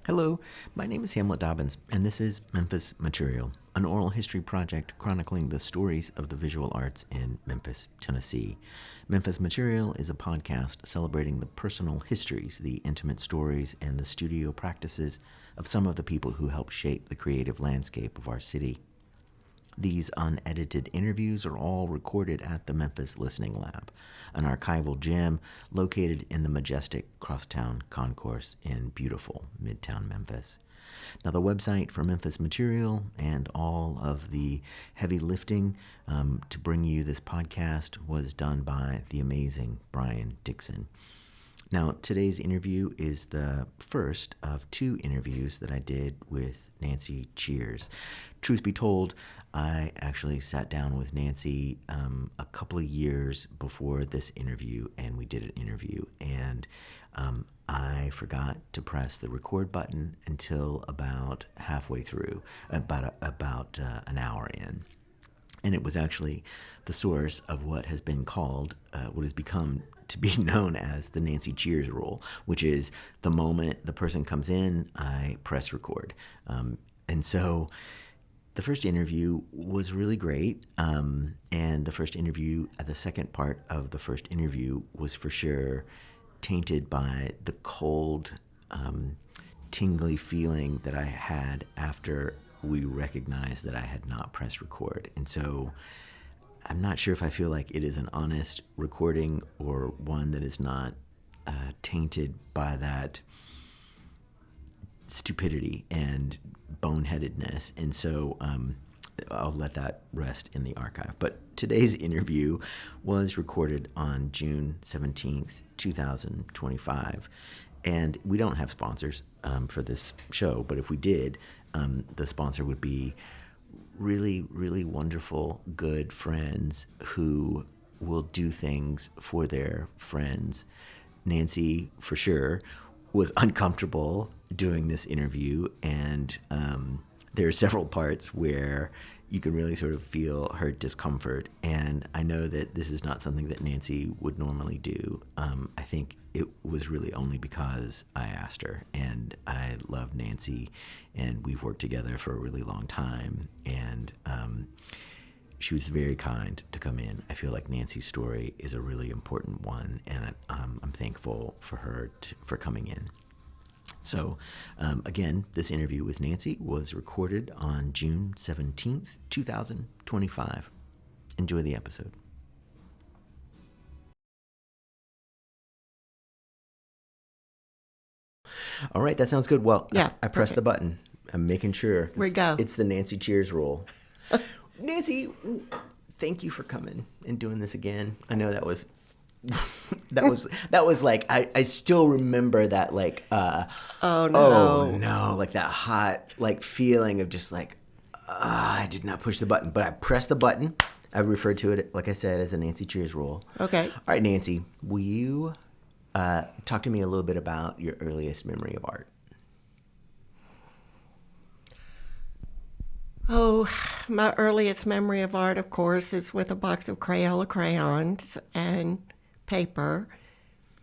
Hello, my name is Hamlet Dobbins, and this is Memphis Material, an oral history project chronicling the stories of the visual arts in Memphis, Tennessee. Memphis Material is a podcast celebrating the personal histories, the intimate stories, and the studio practices of some of the people who help shape the creative landscape of our city. These unedited interviews are all recorded at the Memphis Listening Lab, an archival gem located in the majestic Crosstown Concourse in beautiful Midtown Memphis. Now, the website for Memphis Material and all of the heavy lifting to bring you this podcast was done by the amazing Brian Dixon. Now, today's interview is the first of two interviews that I did with Nancy Cheairs. Truth be told, I actually sat down with Nancy a couple of years before this interview, and we did an interview. And I forgot to press the record button until about halfway through, about an hour in. And it was actually the source of what has been called, what has become to be known as the Nancy Cheairs rule, which is the moment the person comes in, I press record. And so the first interview was really great. And the second part of the first interview was for sure tainted by the cold, tingly feeling that I had after we recognized that I had not pressed record. And so I'm not sure if I feel like it is an honest recording or one that is not tainted by that stupidity and boneheadedness. And so I'll let that rest in the archive. But today's interview was recorded on June 17th, 2025. And we don't have sponsors for this show, but if we did, the sponsor would be really, really wonderful, good friends who will do things for their friends. Nancy, for sure, was uncomfortable doing this interview, and there are several parts where you can really sort of feel her discomfort. And I know that this is not something that Nancy would normally do. I think it was really only because I asked her, and I love Nancy, and we've worked together for a really long time. And she was very kind to come in. I feel like Nancy's story is a really important one, and I'm thankful for her for coming in. So, again, this interview with Nancy was recorded on June 17th, 2025. Enjoy the episode. All right, that sounds good. Well, Yeah, I pressed the button. I'm making sure. We go. It's the Nancy Cheairs rule. Nancy, thank you for coming and doing this again. I know that was that was like I still remember that like Oh no, like that hot like feeling of just like I did not push the button, but I pressed the button. I referred to it, like I said, as the Nancy Cheairs rule. Okay. All right, Nancy, will you talk to me a little bit about your earliest memory of art? Oh, my earliest memory of art, of course, is with a box of Crayola crayons and paper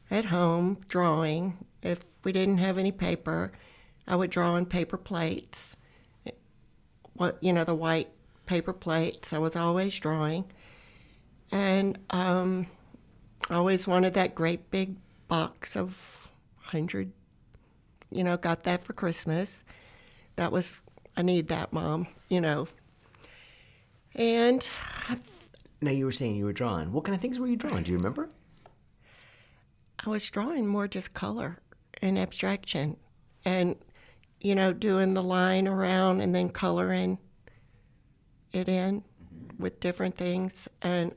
at home, drawing. If we didn't have any paper, I would draw on paper plates. The white paper plates. I was always drawing. And I always wanted that great big box of 100. Got that for Christmas. I need that, Mom, And Now, you were saying you were drawing. What kind of things were you drawing? Do you remember? I was drawing more just color and abstraction and, doing the line around and then coloring it in with different things. And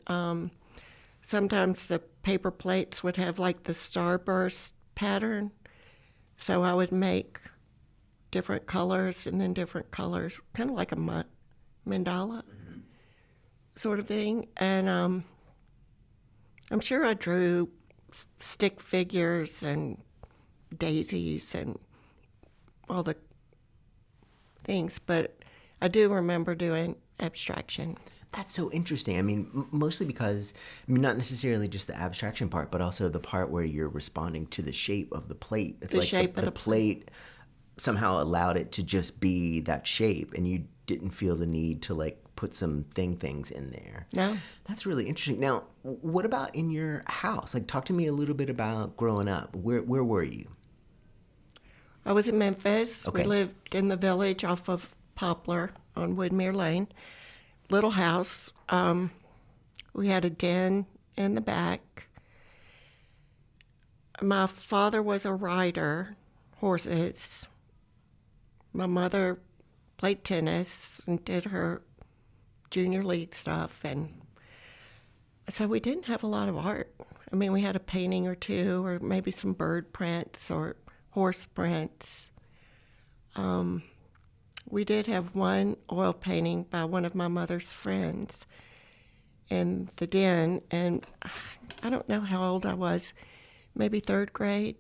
sometimes the paper plates would have like the starburst pattern. So I would make different colors and then different colors, kind of like a mandala sort of thing. And I'm sure I drew stick figures and daisies and all the things, but I do remember doing abstraction. That's so interesting. I mean, mostly because, not necessarily just the abstraction part, but also the part where you're responding to the shape of the plate. It's The like shape of the the plate somehow allowed it to just be that shape, and you didn't feel the need to like put some things in there. No. That's really interesting. Now, what about in your house? Like, talk to me a little bit about growing up. Where were you? I was in Memphis. Okay. We lived in the village off of Poplar on Woodmere Lane. Little house. We had a den in the back. My father was a rider, horses. My mother played tennis and did her junior league stuff. And so we didn't have a lot of art. I mean, we had a painting or two, or maybe some bird prints or horse prints. We did have one oil painting by one of my mother's friends in the den, and I don't know how old I was, maybe third grade.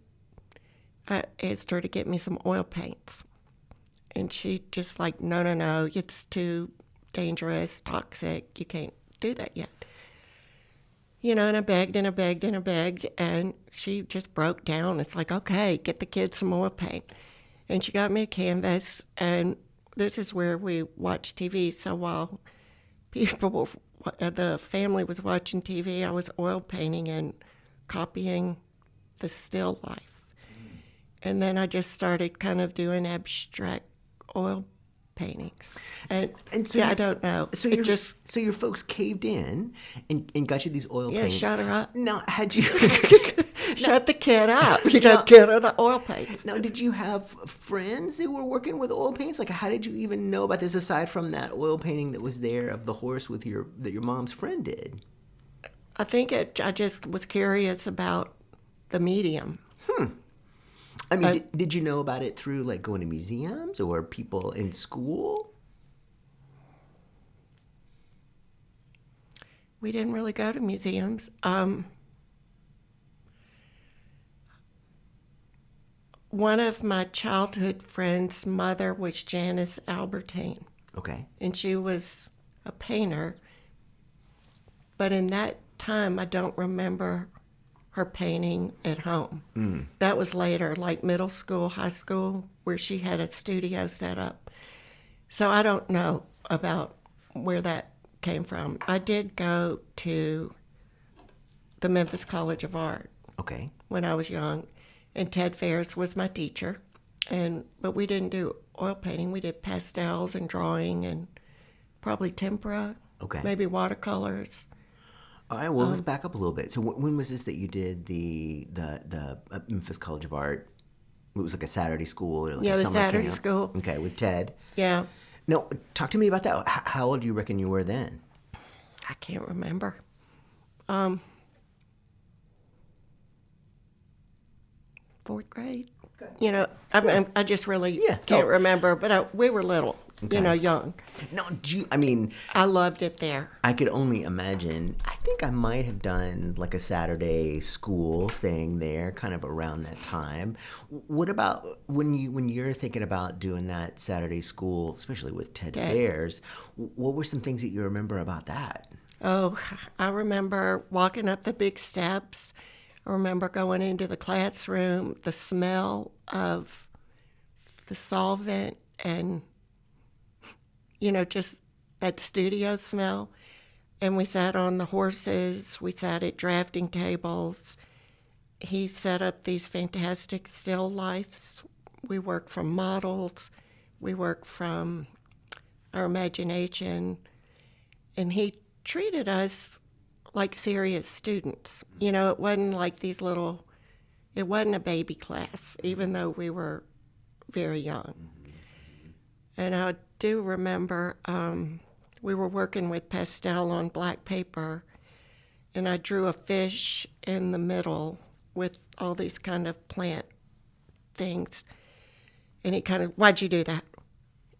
I asked her to get me some oil paints, and she just like, no, it's too dangerous, toxic, you can't do that yet. You know, and I begged and I begged and I begged, and she just broke down. It's like, okay, get the kids some oil paint. And she got me a canvas, and this is where we watch TV. So while the family was watching TV, I was oil painting and copying the still life. And then I just started kind of doing abstract oil paintings. And so yeah, I don't know. So your folks caved in and got you these oil paints. Yeah, shut her up. Now, had you Shut the kid up. You don't get her the oil paints. Now, did you have friends that were working with oil paints? Like, how did you even know about this aside from that oil painting that was there of the horse that your mom's friend did? I think I just was curious about the medium. I mean, did you know about it through like going to museums or people in school? We didn't really go to museums. One of my childhood friends' mother was Janice Albertine. Okay. And she was a painter. But in that time, I don't remember her painting at home. That was later, like middle school, high school, where she had a studio set up. So I don't know about where that came from. I did go to the Memphis College of Art Okay. when I was young, and Ted Ferris was my teacher. But we didn't do oil painting. We did pastels and drawing and probably tempera, Okay. maybe watercolors. All right. Well, let's back up a little bit. So, when was this that you did the Memphis College of Art? It was like a Saturday school or like Yeah, a the summer Saturday camp? school. Okay, with Ted. Yeah, No, talk to me about that. How old do you reckon you were then? I can't remember. Fourth grade. Okay. You know, I just really Yeah, can't no. remember, but we were little, Okay. young. No, I mean, I loved it there. I could only imagine. I think I might have done like a Saturday school thing there, kind of around that time. What about when you're thinking about doing that Saturday school, especially with Ted Fairs? What were some things that you remember about that? Oh, I remember walking up the big steps. I remember going into the classroom, the smell of the solvent and, just that studio smell. And we sat on the horses. We sat at drafting tables. He set up these fantastic still lifes. We worked from models. We worked from our imagination. And he treated us like serious students. It wasn't like it wasn't a baby class, even though we were very young. And I do remember we were working with pastel on black paper, and I drew a fish in the middle with all these kind of plant things. And he kind of, why'd you do that?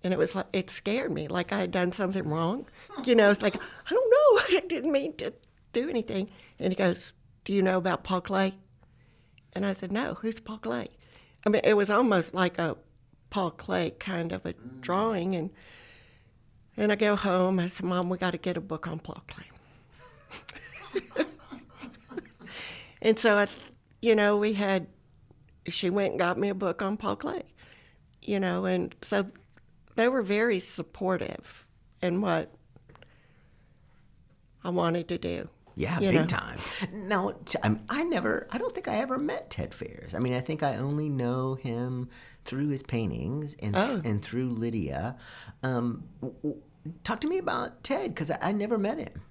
And it was like, it scared me, like I had done something wrong. It's like, I don't know, I didn't mean to do anything. And he goes, do you know about Paul Klee? And I said, no, who's Paul Klee? I mean, it was almost like a Paul Klee kind of a drawing. And I go home, I said, Mom, we got to get a book on Paul Klee. And so, she went and got me a book on Paul Klee. And so they were very supportive in what I wanted to do. Yeah, big time. Now, I don't think I ever met Ted Cheairs. I mean, I think I only know him through his paintings and through Lydia. Talk to me about Ted, because I never met him.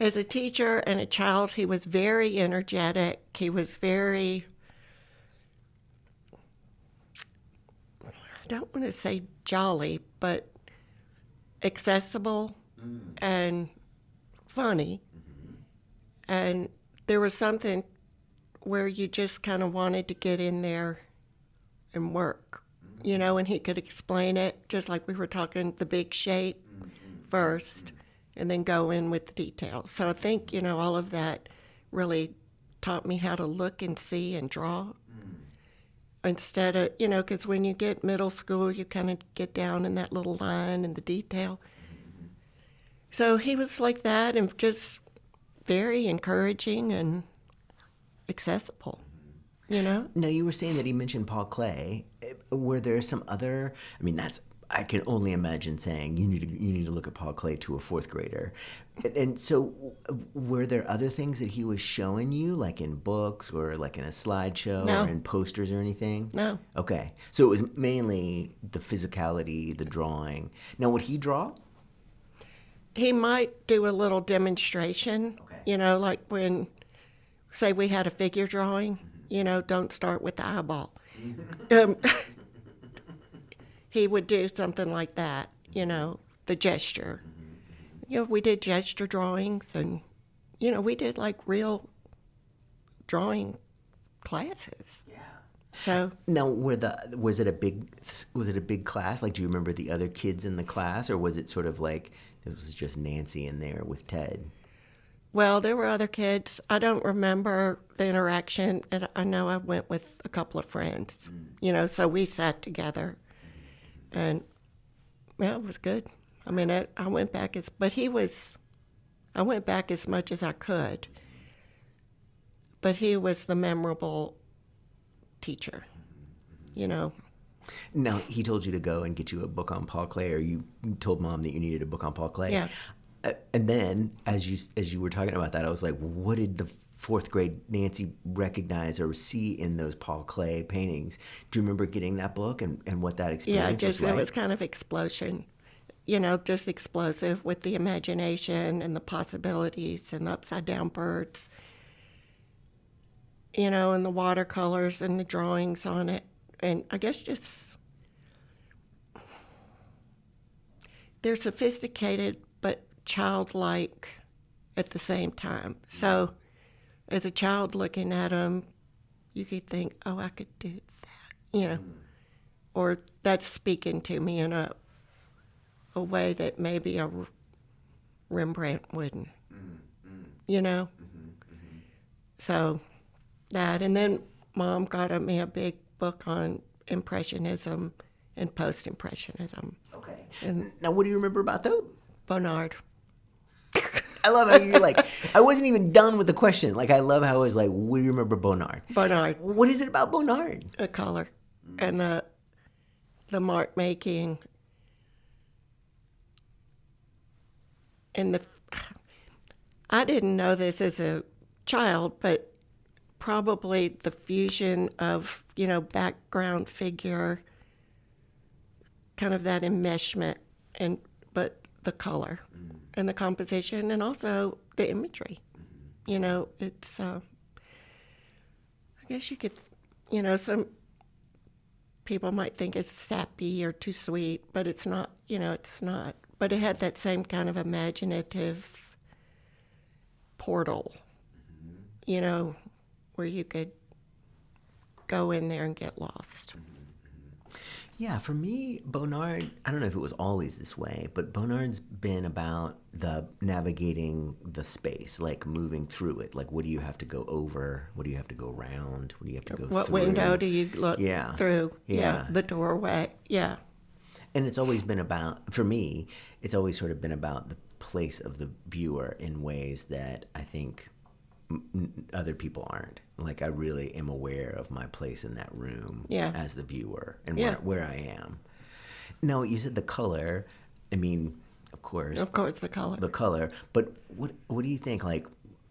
As a teacher and a child, he was very energetic. He was very, I don't want to say jolly, but accessible and funny. And there was something where you just kind of wanted to get in there and work, and he could explain it, just like we were talking the big shape first and then go in with the details. So I think, all of that really taught me how to look and see and draw. Instead of, because when you get middle school, you kind of get down in that little line and the detail. So he was like that, and just very encouraging and accessible, Now, you were saying that he mentioned Paul Klee. Were there some other, I can only imagine saying you need to look at Paul Klee to a fourth grader. And so were there other things that he was showing you, like in books or like in a slideshow No. or in posters or anything? No. Okay. So it was mainly the physicality, the drawing. Now, would he draw? He might do a little demonstration, Okay. Like when, say, we had a figure drawing, don't start with the eyeball. He would do something like that, the gesture. We did gesture drawings, and, we did like real drawing classes. Yeah. So Now, was it a big class? Like, do you remember the other kids in the class, or was it sort of like it was just Nancy in there with Ted? well, there were other kids. I don't remember the interaction, and I know I went with a couple of friends, so we sat together, and yeah, it was good. I mean, I went back I went back as much as I could, but he was the memorable teacher, Now, he told you to go and get you a book on Paul Klee, or you told Mom that you needed a book on Paul Klee. Yeah. And then, as you were talking about that, I was like, what did the fourth grade Nancy recognize or see in those Paul Klee paintings? Do you remember getting that book and what that experience was like? It was kind of explosion, just explosive with the imagination and the possibilities and the upside down birds, and the watercolors and the drawings on it. And I guess just, they're sophisticated but childlike at the same time. So as a child looking at them, you could think, oh, I could do that, or that's speaking to me in a way that maybe a Rembrandt wouldn't, So that, and then Mom got me a big book on Impressionism and Post-Impressionism. Okay. And now, what do you remember about those? Bonnard. I love how you're like, I wasn't even done with the question. Like, I love how I was like, what do you remember Bonnard? Bonnard. What is it about Bonnard? The color and the mark making and I didn't know this as a child, but probably the fusion of, background figure, kind of that enmeshment, but the color and the composition and also the imagery. It's, I guess you could, some people might think it's sappy or too sweet, but it's not, it's not. But it had that same kind of imaginative portal, where you could go in there and get lost. Yeah, for me, Bonnard, I don't know if it was always this way, but Bonnard's been about the navigating the space, like moving through it. Like, what do you have to go over? What do you have to go around? What do you have to go through? What window do you look through? Yeah. The doorway. Yeah. And it's always been about, for me, it's always sort of been about the place of the viewer in ways that I think other people aren't. Like, I really am aware of my place in that room Yeah. as the viewer and Yeah. where I am. Now, you said the color. I mean, of course, the color. the color. But what do you think? Like,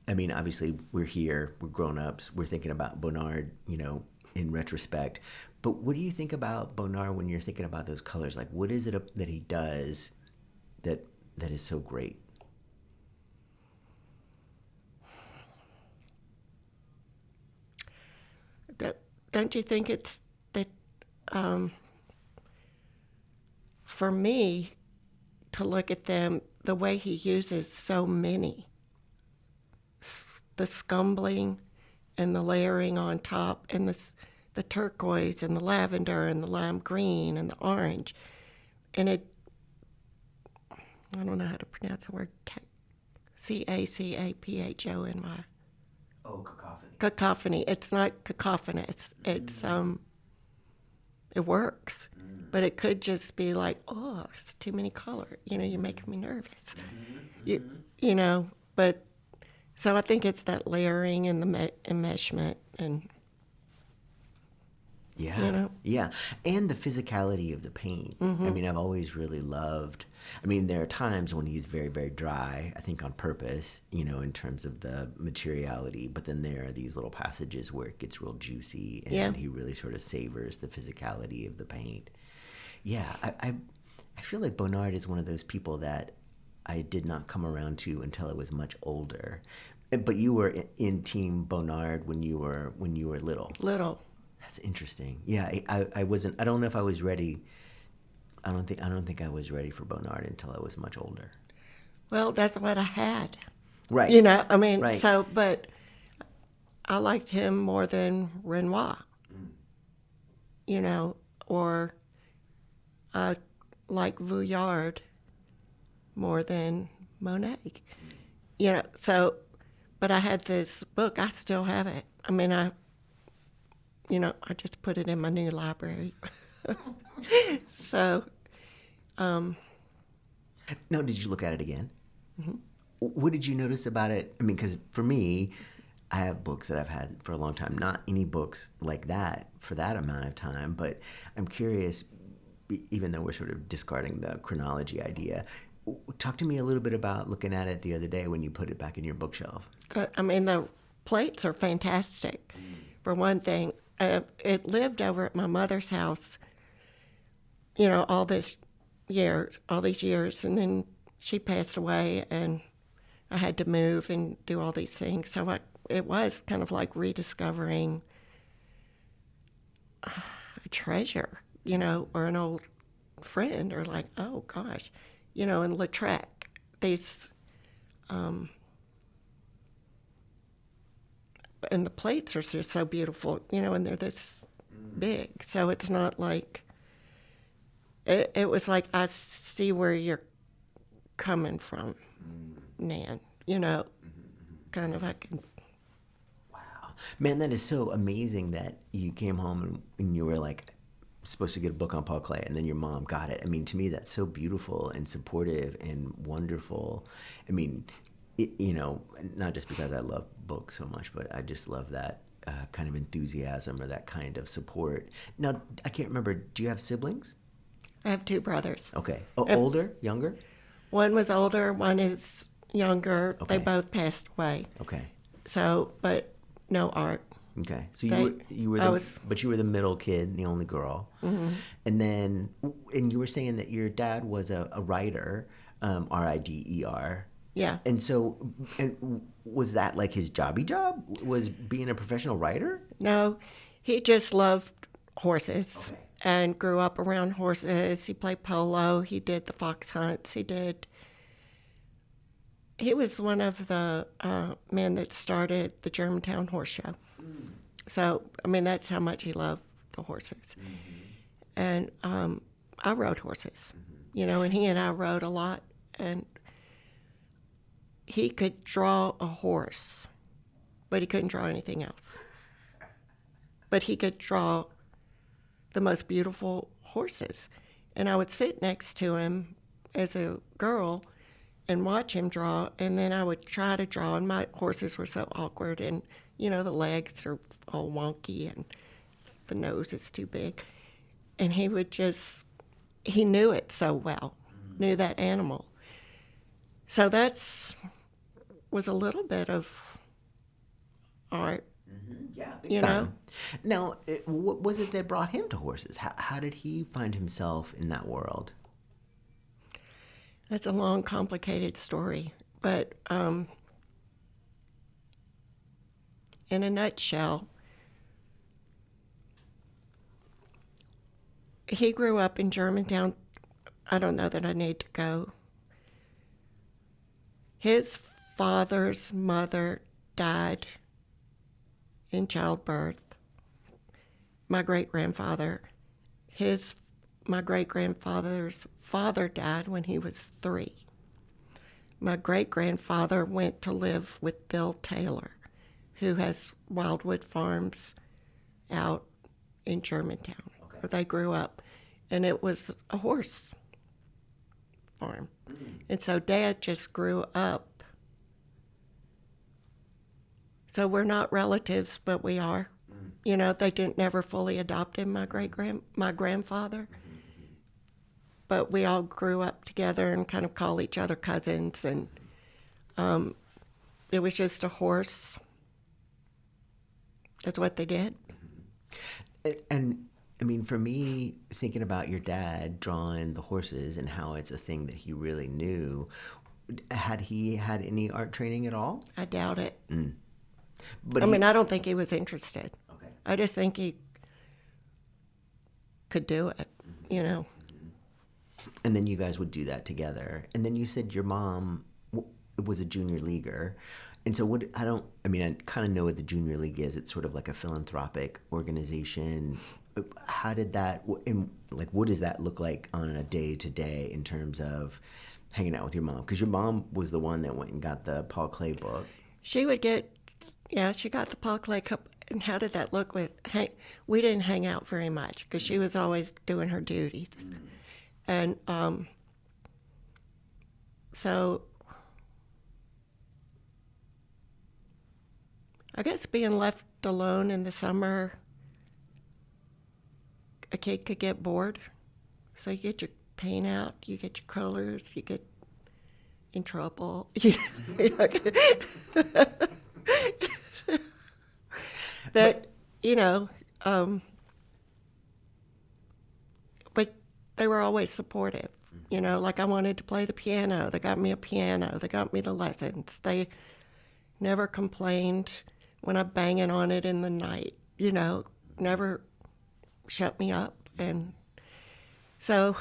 I mean, obviously, we're here, we're grown-ups, we're thinking about Bonnard, in retrospect. But what do you think about Bonnard when you're thinking about those colors? Like, what is it that he does that is so great? Don't you think it's that for me to look at them, the way he uses so many, the scumbling and the layering on top, and the turquoise and the lavender and the lime green and the orange, and I don't know how to pronounce the word, Cacaphony. Oh, cacophony. Cacophony. It's not cacophonous. It's it works, but it could just be like, oh, it's too many color. You're making me nervous. But so I think it's that layering and the enmeshment and. Yeah, yeah, and the physicality of the paint. I mean, I've always really loved. I mean, there are times when he's very, very dry. I think on purpose, in terms of the materiality. But then there are these little passages where it gets real juicy, and he really sort of savors the physicality of the paint. Yeah, I feel like Bonnard is one of those people that I did not come around to until I was much older. But you were in Team Bonnard when you were little. Little. That's interesting. Yeah, I wasn't. I don't know if I was ready. I don't think I was ready for Bonnard until I was much older. Well, that's what I had. Right. I mean, right. So, but I liked him more than Renoir. Or I like Vuillard more than Monet. So, but I had this book. I still have it. I mean, I just put it in my new library. So. Now, did you look at it again? Mm-hmm. What did you notice about it? I mean, because for me, I have books that I've had for a long time. Not any books like that for that amount of time, but I'm curious, even though we're sort of discarding the chronology idea, talk to me a little bit about looking at it the other day when you put it back in your bookshelf. The plates are fantastic. For one thing, it lived over at my mother's house, all these years, and then she passed away, and I had to move and do all these things. So it was kind of like rediscovering a treasure, or an old friend, or like, oh gosh, in Lautrec, these, and the plates are just so beautiful, and they're this big. So it's not like, it was like, I see where you're coming from, Nan, kind of, I can. Wow. Man, that is so amazing that you came home and you were like supposed to get a book on Paul Klee, and then your mom got it. I mean, to me, that's so beautiful and supportive and wonderful. I mean, not just because I love books so much, but I just love that kind of enthusiasm or that kind of support. Now, I can't remember, do you have siblings? I have two brothers. Okay. Older, younger? One was older, one is younger. Okay. They both passed away. Okay. So, but no art. Okay. So you were but you were the middle kid, the only girl. Mm-hmm. And you were saying that your dad was a writer, Rider. Yeah. And was that like his jobby job? Was being a professional writer? No, he just loved horses. Okay. And grew up around horses. He played polo. He did the fox hunts. He was one of the men that started the Germantown Horse Show. So, I mean, that's how much he loved the horses. And I rode horses, and he and I rode a lot. And he could draw a horse, but he couldn't draw anything else. But he could draw the most beautiful horses. And I would sit next to him as a girl, and watch him draw, and then I would try to draw, and my horses were so awkward, and the legs are all wonky, and the nose is too big, and he knew it so well, knew that animal. So was a little bit of art, Yeah, you know. Now, what was it that brought him to horses? How did he find himself in that world? That's a long, complicated story, but in a nutshell, he grew up in Germantown. I don't know that I need to go. His father's mother died in childbirth. My great-grandfather, my great-grandfather's father died when he was 3. My great-grandfather went to live with Bill Taylor, who has Wildwood Farms out in Germantown, where they grew up. And it was a horse farm. And so Dad just grew up. So we're not relatives, but we are. They didn't never fully adopt him, my grandfather. But we all grew up together and kind of call each other cousins. And it was just a horse. That's what they did. And I mean, for me, thinking about your dad drawing the horses and how it's a thing that he really knew, had he had any art training at all? I doubt it. But I don't think he was interested. Okay. I just think he could do it, And then you guys would do that together. And then you said your mom was a junior leaguer. And so I kind of know what the junior league is. It's sort of like a philanthropic organization. How did that, what does that look like on a day-to-day in terms of hanging out with your mom? Because your mom was the one that went and got the Paul Klee book. She got the Paul Klee cup. And how did that look we didn't hang out very much because she was always doing her duties. And so I guess being left alone in the summer, a kid could get bored. So you get your paint out, you get your colors, you get in trouble. But they were always supportive. Like I wanted to play the piano. They got me a piano. They got me the lessons. They never complained when I'm banging on it in the night, never shut me up. And so,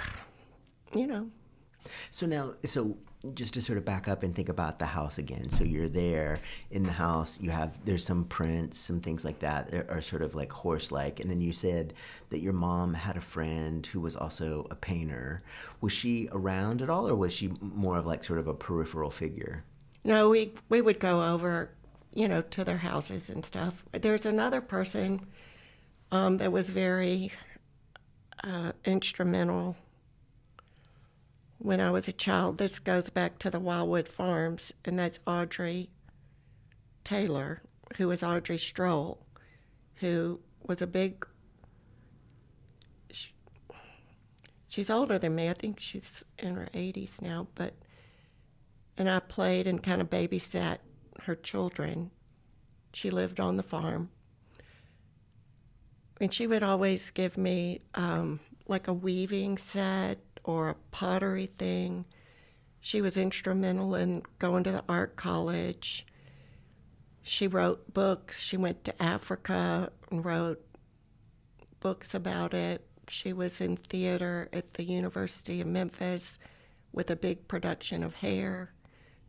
So just to sort of back up and think about the house again. So you're there in the house, there's some prints, some things like that are sort of like horse-like. And then you said that your mom had a friend who was also a painter. Was she around at all, or was she more of like sort of a peripheral figure? No, we would go over, to their houses and stuff. There's another person that was very instrumental when I was a child. This goes back to the Wildwood Farms, and that's Audrey Taylor, who was Audrey Stroll, who was she's older than me. I think she's in her 80s now, and I played and kind of babysat her children. She lived on the farm. And she would always give me like a weaving set or a pottery thing. She was instrumental in going to the art college. She wrote books. She went to Africa and wrote books about it. She was in theater at the University of Memphis with a big production of Hair,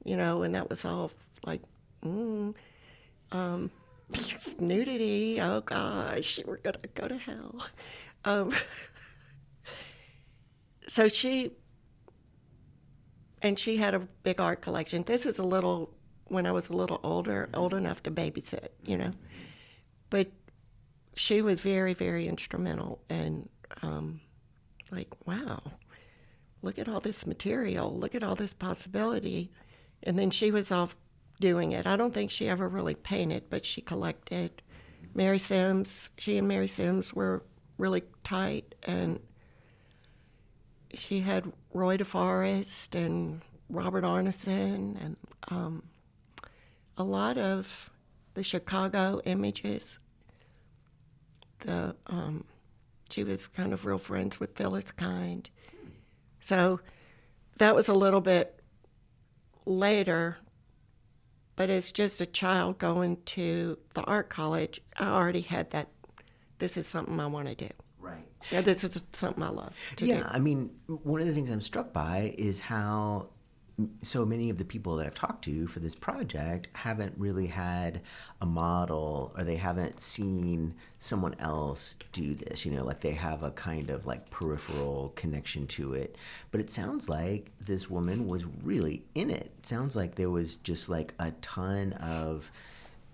and that was all like, nudity, oh gosh, we're gonna go to hell. So she had a big art collection. This is when I was a little older, old enough to babysit, But she was very, very instrumental, and like, wow, look at all this material, look at all this possibility. And then she was off doing it. I don't think she ever really painted, but she collected. Mary Sims, she and Mary Sims were really tight, and she had Roy DeForest and Robert Arneson and a lot of the Chicago images. She was kind of real friends with Phyllis Kind. So that was a little bit later, but as just a child going to the art college, I already had that, this is something I want to do. Right. Yeah, this is something I love to do. Yeah, I mean, one of the things I'm struck by is how so many of the people that I've talked to for this project haven't really had a model, or they haven't seen someone else do this, like they have a kind of like peripheral connection to it. But it sounds like this woman was really in it. It sounds like there was just like a ton of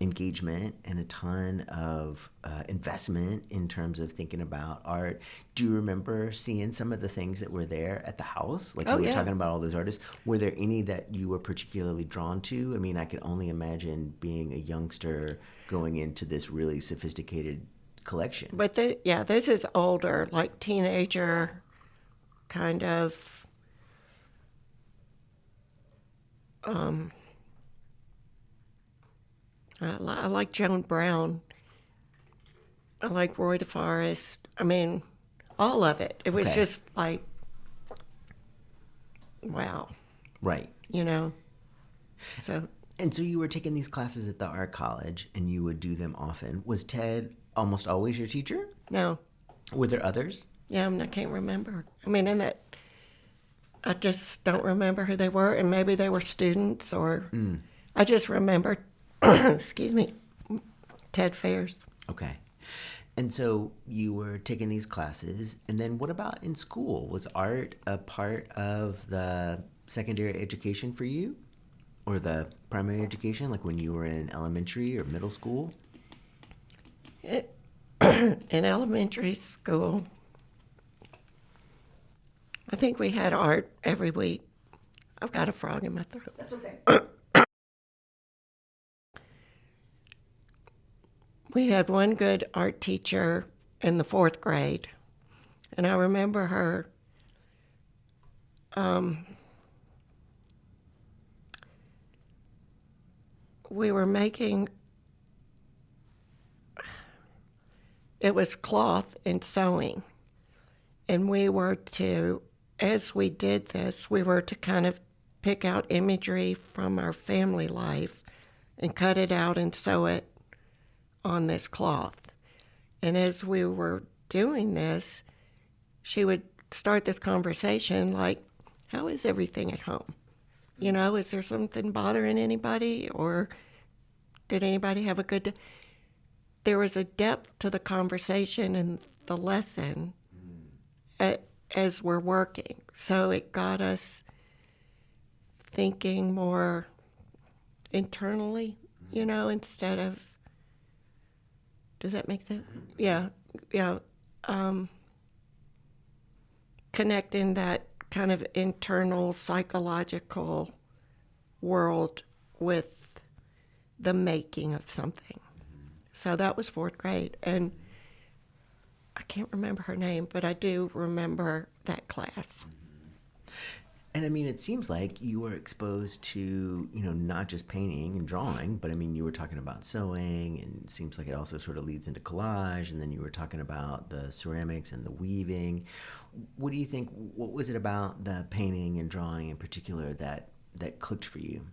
engagement and a ton of investment in terms of thinking about art. Do you remember seeing some of the things that were there at the house? Like, you were talking about all those artists. Were there any that you were particularly drawn to? I mean, I could only imagine being a youngster going into this really sophisticated collection. But this is older, like teenager kind of I like Joan Brown. I like Roy DeForest. I mean, all of it. It was just like, wow. Right. So. And so you were taking these classes at the art college, and you would do them often. Was Ted almost always your teacher? No. Were there others? Yeah, I can't remember. I mean, I just don't remember who they were, and maybe they were students, or I just remember, excuse me, Ted Fairs. Okay. And so you were taking these classes, and then what about in school? Was art a part of the secondary education for you, or the primary education, like when you were in elementary or middle school? In elementary school, I think we had art every week. I've got a frog in my throat. That's okay. We had one good art teacher in the 4th grade, and I remember her we were making, it was cloth and sewing, and we were to, as we did this, we were to kind of pick out imagery from our family life and cut it out and sew it on this cloth. And as we were doing this, she would start this conversation like, how is everything at home? Is there something bothering anybody, or did anybody have a good day? There was a depth to the conversation and the lesson as we're working. So it got us thinking more internally, instead of, does that make sense? Yeah. Connecting that kind of internal psychological world with the making of something. So that was 4th grade, and I can't remember her name, but I do remember that class. And I mean, it seems like you were exposed to, not just painting and drawing, but I mean, you were talking about sewing, and it seems like it also sort of leads into collage, and then you were talking about the ceramics and the weaving. What do you think, what was it about the painting and drawing in particular that clicked for you?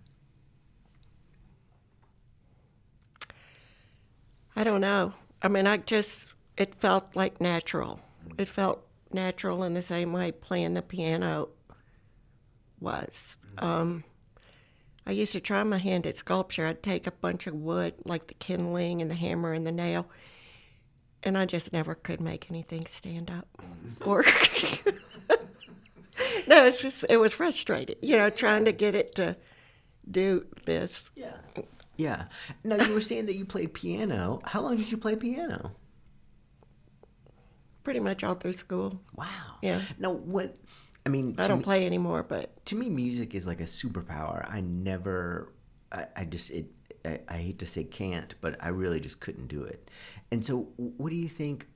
I don't know. I mean, it felt like natural. It felt natural in the same way playing the piano was. I used to try my hand at sculpture. I'd take a bunch of wood, like the kindling and the hammer and the nail, and I just never could make anything stand up. Or no, it was frustrating, trying to get it to do this. Yeah. Yeah. Now, you were saying that you played piano. How long did you play piano? Pretty much all through school. Wow. Yeah. Now, I mean, I don't play anymore, but to me, music is like a superpower. I just, I hate to say can't, but I really just couldn't do it. And so, what do you think?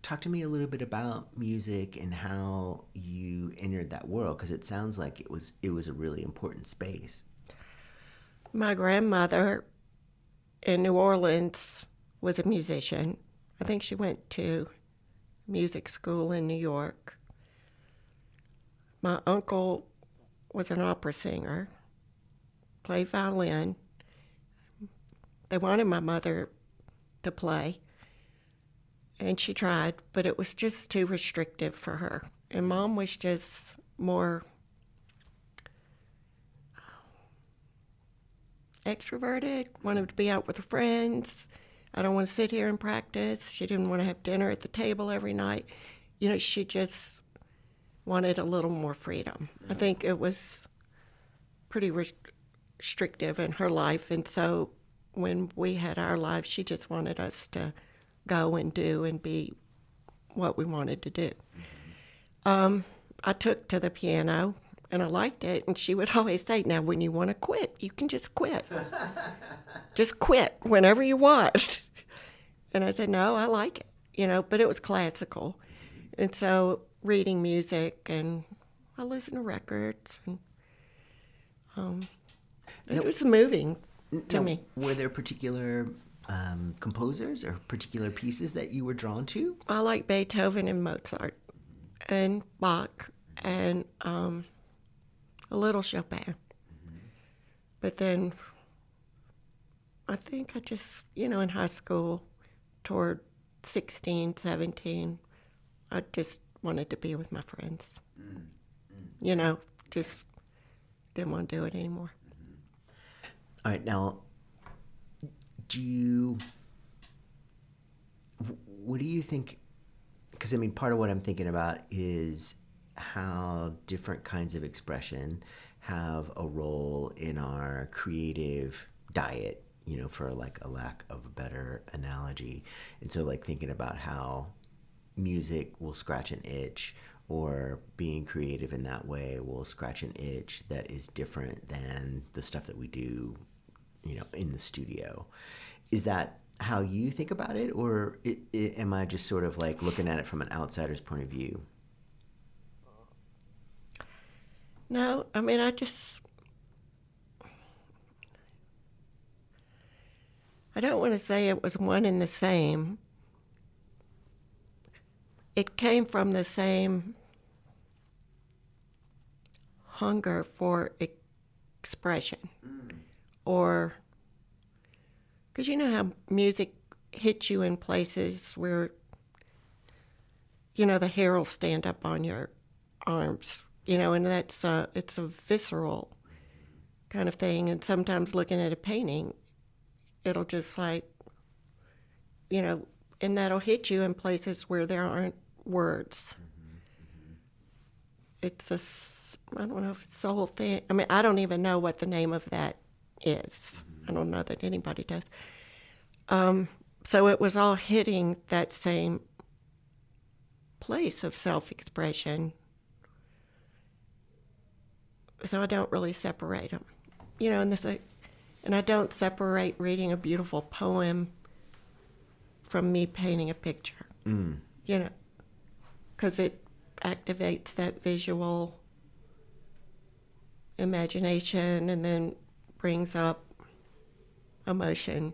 Talk to me a little bit about music and how you entered that world, because it sounds like it was a really important space. my grandmother in New Orleans was a musician. I think she went to music school in New York. My uncle was an opera singer, played violin. They wanted my mother to play, and she tried, but it was just too restrictive for her. And Mom was just more extroverted, wanted to be out with her friends. I don't want to sit here and practice. She didn't want to have dinner at the table every night. She just wanted a little more freedom. I think it was pretty restrictive in her life, and so when we had our lives, she just wanted us to go and do and be what we wanted to do. I took to the piano, and I liked it, and she would always say, now, when you want to quit, you can just quit. Just quit whenever you want. And I said, no, I like it, but it was classical. And so reading music, and I listened to records, and it was moving to me. Were there particular composers or particular pieces that you were drawn to? I like Beethoven and Mozart and Bach and a little Chopin. Mm-hmm. But then I think I just, in high school, toward 16, 17, I just wanted to be with my friends. Mm-hmm. Just didn't want to do it anymore. Mm-hmm. All right, now, what do you think? Because, part of what I'm thinking about is how different kinds of expression have a role in our creative diet, for like a lack of a better analogy. And so like thinking about how music will scratch an itch, or being creative in that way will scratch an itch that is different than the stuff that we do, in the studio. Is that how you think about it, or am I just sort of like looking at it from an outsider's point of view? No, I don't want to say it was one and the same. It came from the same hunger for expression. Or, because you know how music hits you in places where, the hair will stand up on your arms, and it's a visceral kind of thing. And sometimes looking at a painting, it'll just like, and that'll hit you in places where there aren't words. It's I don't know if it's the whole thing. I don't even know what the name of that is. I don't know that anybody does. So it was all hitting that same place of self-expression. So I don't really separate them. And I don't separate reading a beautiful poem from me painting a picture. Because it activates that visual imagination and then brings up emotion.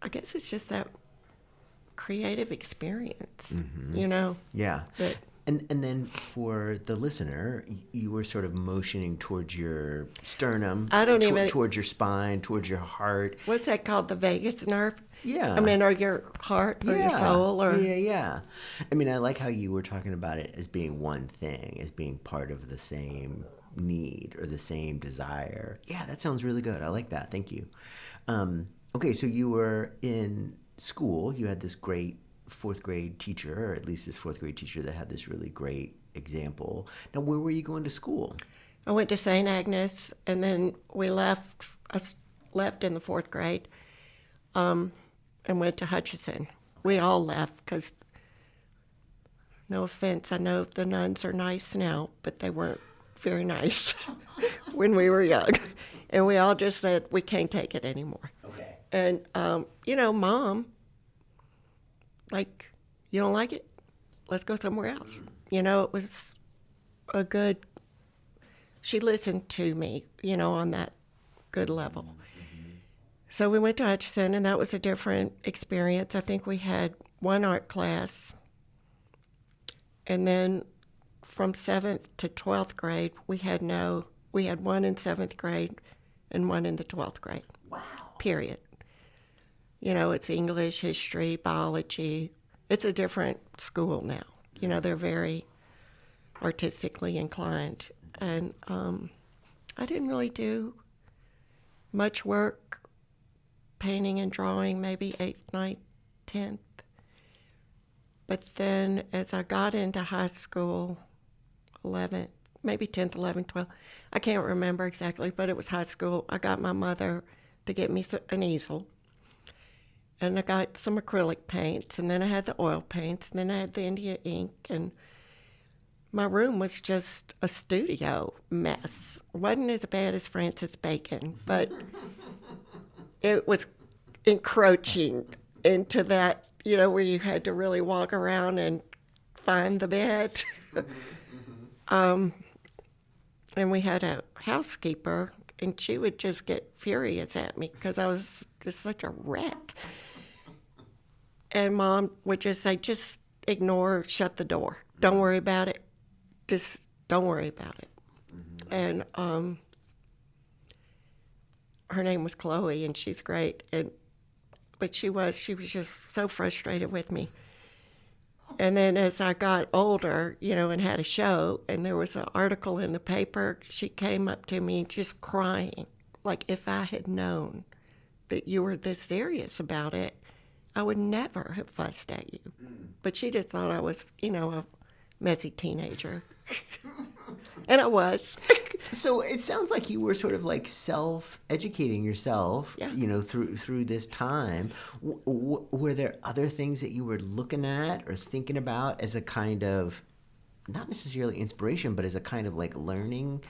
I guess it's just that creative experience, Yeah. And then for the listener, you were sort of motioning towards your sternum, towards your spine, towards your heart. What's that called? The vagus nerve? Yeah. Or your heart or your soul? Or... Yeah. I like how you were talking about it as being one thing, as being part of the same need or the same desire. Yeah, that sounds really good. I like that. Thank you. Okay, so you were in school. You had this great fourth grade teacher, or at least this fourth grade teacher that had this really great example. Now, where were you going to school? I went to St. Agnes, and then we left. I left in the fourth grade, and went to Hutchinson. We all left because No offense, I know the nuns are nice now, but they weren't very nice when we were young. And we all just said, we can't take it anymore. Okay. And, Mom, like, you don't like it? Let's go somewhere else. It was a good, she listened to me, on that good level. Mm-hmm. So we went to Hutchinson, and that was a different experience. I think we had one art class. And then from 7th to 12th grade, we had one in 7th grade and one in the 12th grade. Wow. Period. It's English, history, biology. It's a different school now. They're very artistically inclined. And I didn't really do much work, painting and drawing, maybe 8th, 9th, 10th. But then as I got into high school, 11th, maybe 10th, 11th, 12th, I can't remember exactly, but it was high school. I got my mother to get me an easel. And I got some acrylic paints, and then I had the oil paints, and then I had the India ink, and my room was just a studio mess. It wasn't as bad as Francis Bacon, but it was encroaching into that, where you had to really walk around and find the bed. And we had a housekeeper, and she would just get furious at me because I was just such a wreck. And Mom would just say, just ignore, shut the door. Don't worry about it. Just don't worry about it. Mm-hmm. And her name was Chloe, and she's great. But she was just so frustrated with me. And then as I got older, and had a show, and there was an article in the paper, she came up to me just crying, like, if I had known that you were this serious about it, I would never have fussed at you. But she just thought I was, a messy teenager. And I was. So it sounds like you were sort of like self-educating yourself, yeah. Through this time. Were there other things that you were looking at or thinking about as a kind of, not necessarily inspiration, but as a kind of like learning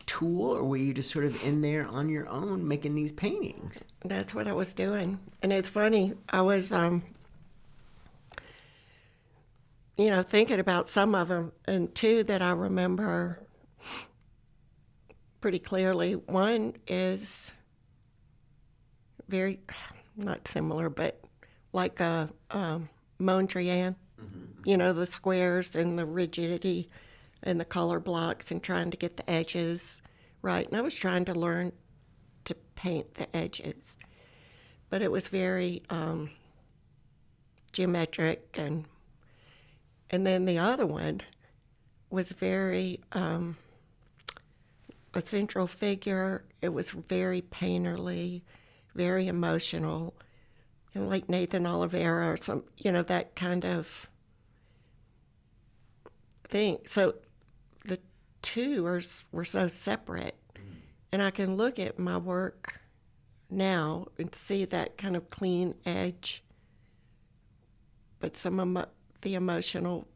tool, or were you just sort of in there on your own making these paintings? That's what I was doing. And it's funny, I was, thinking about some of them, and two that I remember pretty clearly. One is very, not similar, but like a Mondrian, mm-hmm. The squares and the rigidity and the color blocks and trying to get the edges right. And I was trying to learn to paint the edges, but it was very geometric. And then the other one was very a central figure. It was very painterly, very emotional, like Nathan Oliveira or some, that kind of thing. So the two were so separate. And I can look at my work now and see that kind of clean edge, but some of the emotional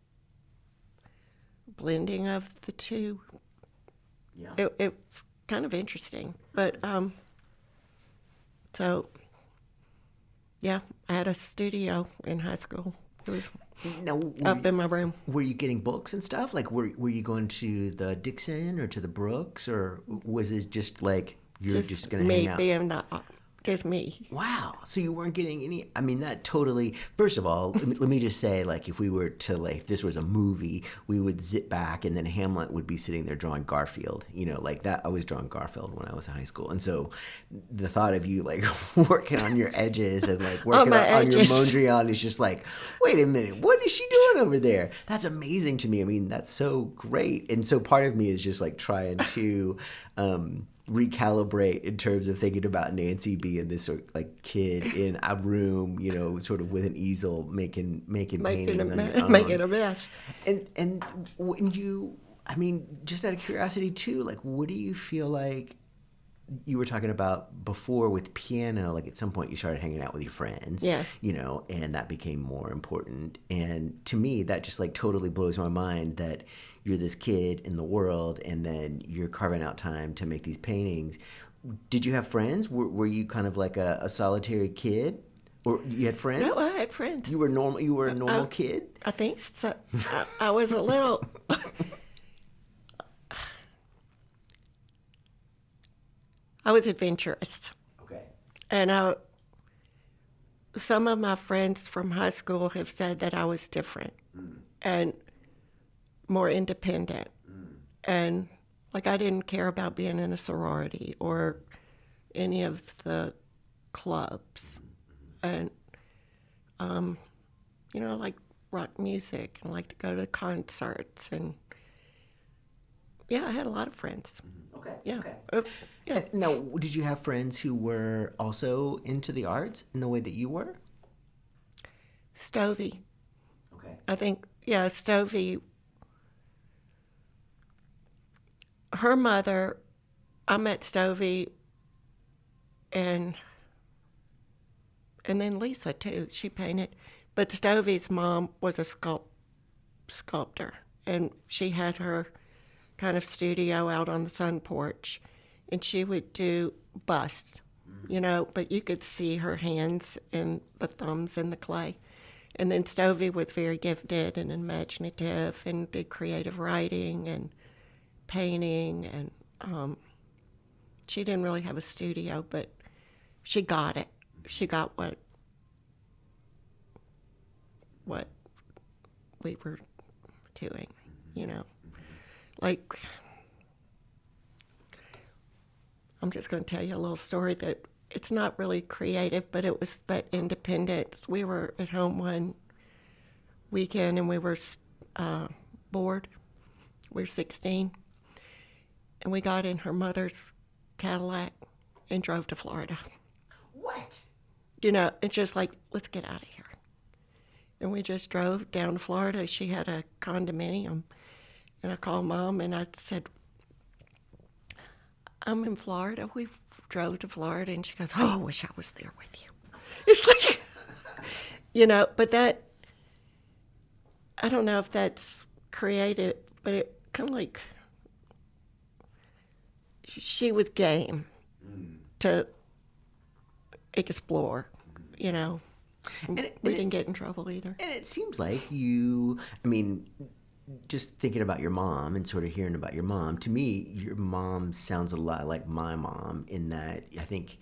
blending of the two. Yeah. It's kind of interesting. But, so, yeah, I had a studio in high school. It was up in my room. Were you getting books and stuff? Like, were you going to the Dixon or to the Brooks, or was it just like you're just going to hang out? Just me. Wow. So you weren't getting any, I mean, that totally, first of all, let me just say, like, if we were to, like, if this was a movie, we would zip back and then Hamlet would be sitting there drawing Garfield, like that. I was drawing Garfield when I was in high school. And so the thought of you, like, working on your edges and, like, working on your Mondrian is just like, wait a minute, what is she doing over there? That's amazing to me. I mean, that's so great. And so part of me is just, like, trying to, recalibrate in terms of thinking about Nancy being this sort of like kid in a room, sort of with an easel making paintings on your own. Making a mess. And when you, I mean, just out of curiosity too, like, what do you feel like you were talking about before with piano, like at some point you started hanging out with your friends, Yeah. and that became more important. And to me, that just like totally blows my mind that you're this kid in the world and then you're carving out time to make these paintings. Did you have friends? Were you kind of like a solitary kid? Or you had friends? No, I had friends. You were normal. You were a normal kid. I think so. I was a little. I was adventurous, Okay. and some of my friends from high school have said that I was different and more independent, and like I didn't care about being in a sorority or any of the clubs, and I like rock music and I like to go to concerts, and yeah, I had a lot of friends. Okay. Yeah. Okay. Yeah. Now, did you have friends who were also into the arts in the way that you were? Stovey. Okay. I think, yeah, Stovey. Her mother, I met Stovey, and then Lisa too. She painted, but Stovey's mom was a sculptor, and she had her kind of studio out on the sun porch, and she would do busts, but you could see her hands and the thumbs in the clay. And then Stovey was very gifted and imaginative and did creative writing and painting, and she didn't really have a studio, but she got it. She got what we were doing, Like, I'm just going to tell you a little story that it's not really creative, but it was that independence. We were at home one weekend and we were bored. We were 16. And we got in her mother's Cadillac and drove to Florida. What? It's just like, let's get out of here. And we just drove down to Florida. She had a condominium. And I called Mom and I said, I'm in Florida. We drove to Florida. And she goes, oh, I wish I was there with you. It's like, but that, I don't know if that's creative, but it kind of like, she was game to explore, we didn't get in trouble either. And it seems like just thinking about your mom and sort of hearing about your mom, to me, your mom sounds a lot like my mom in that I think,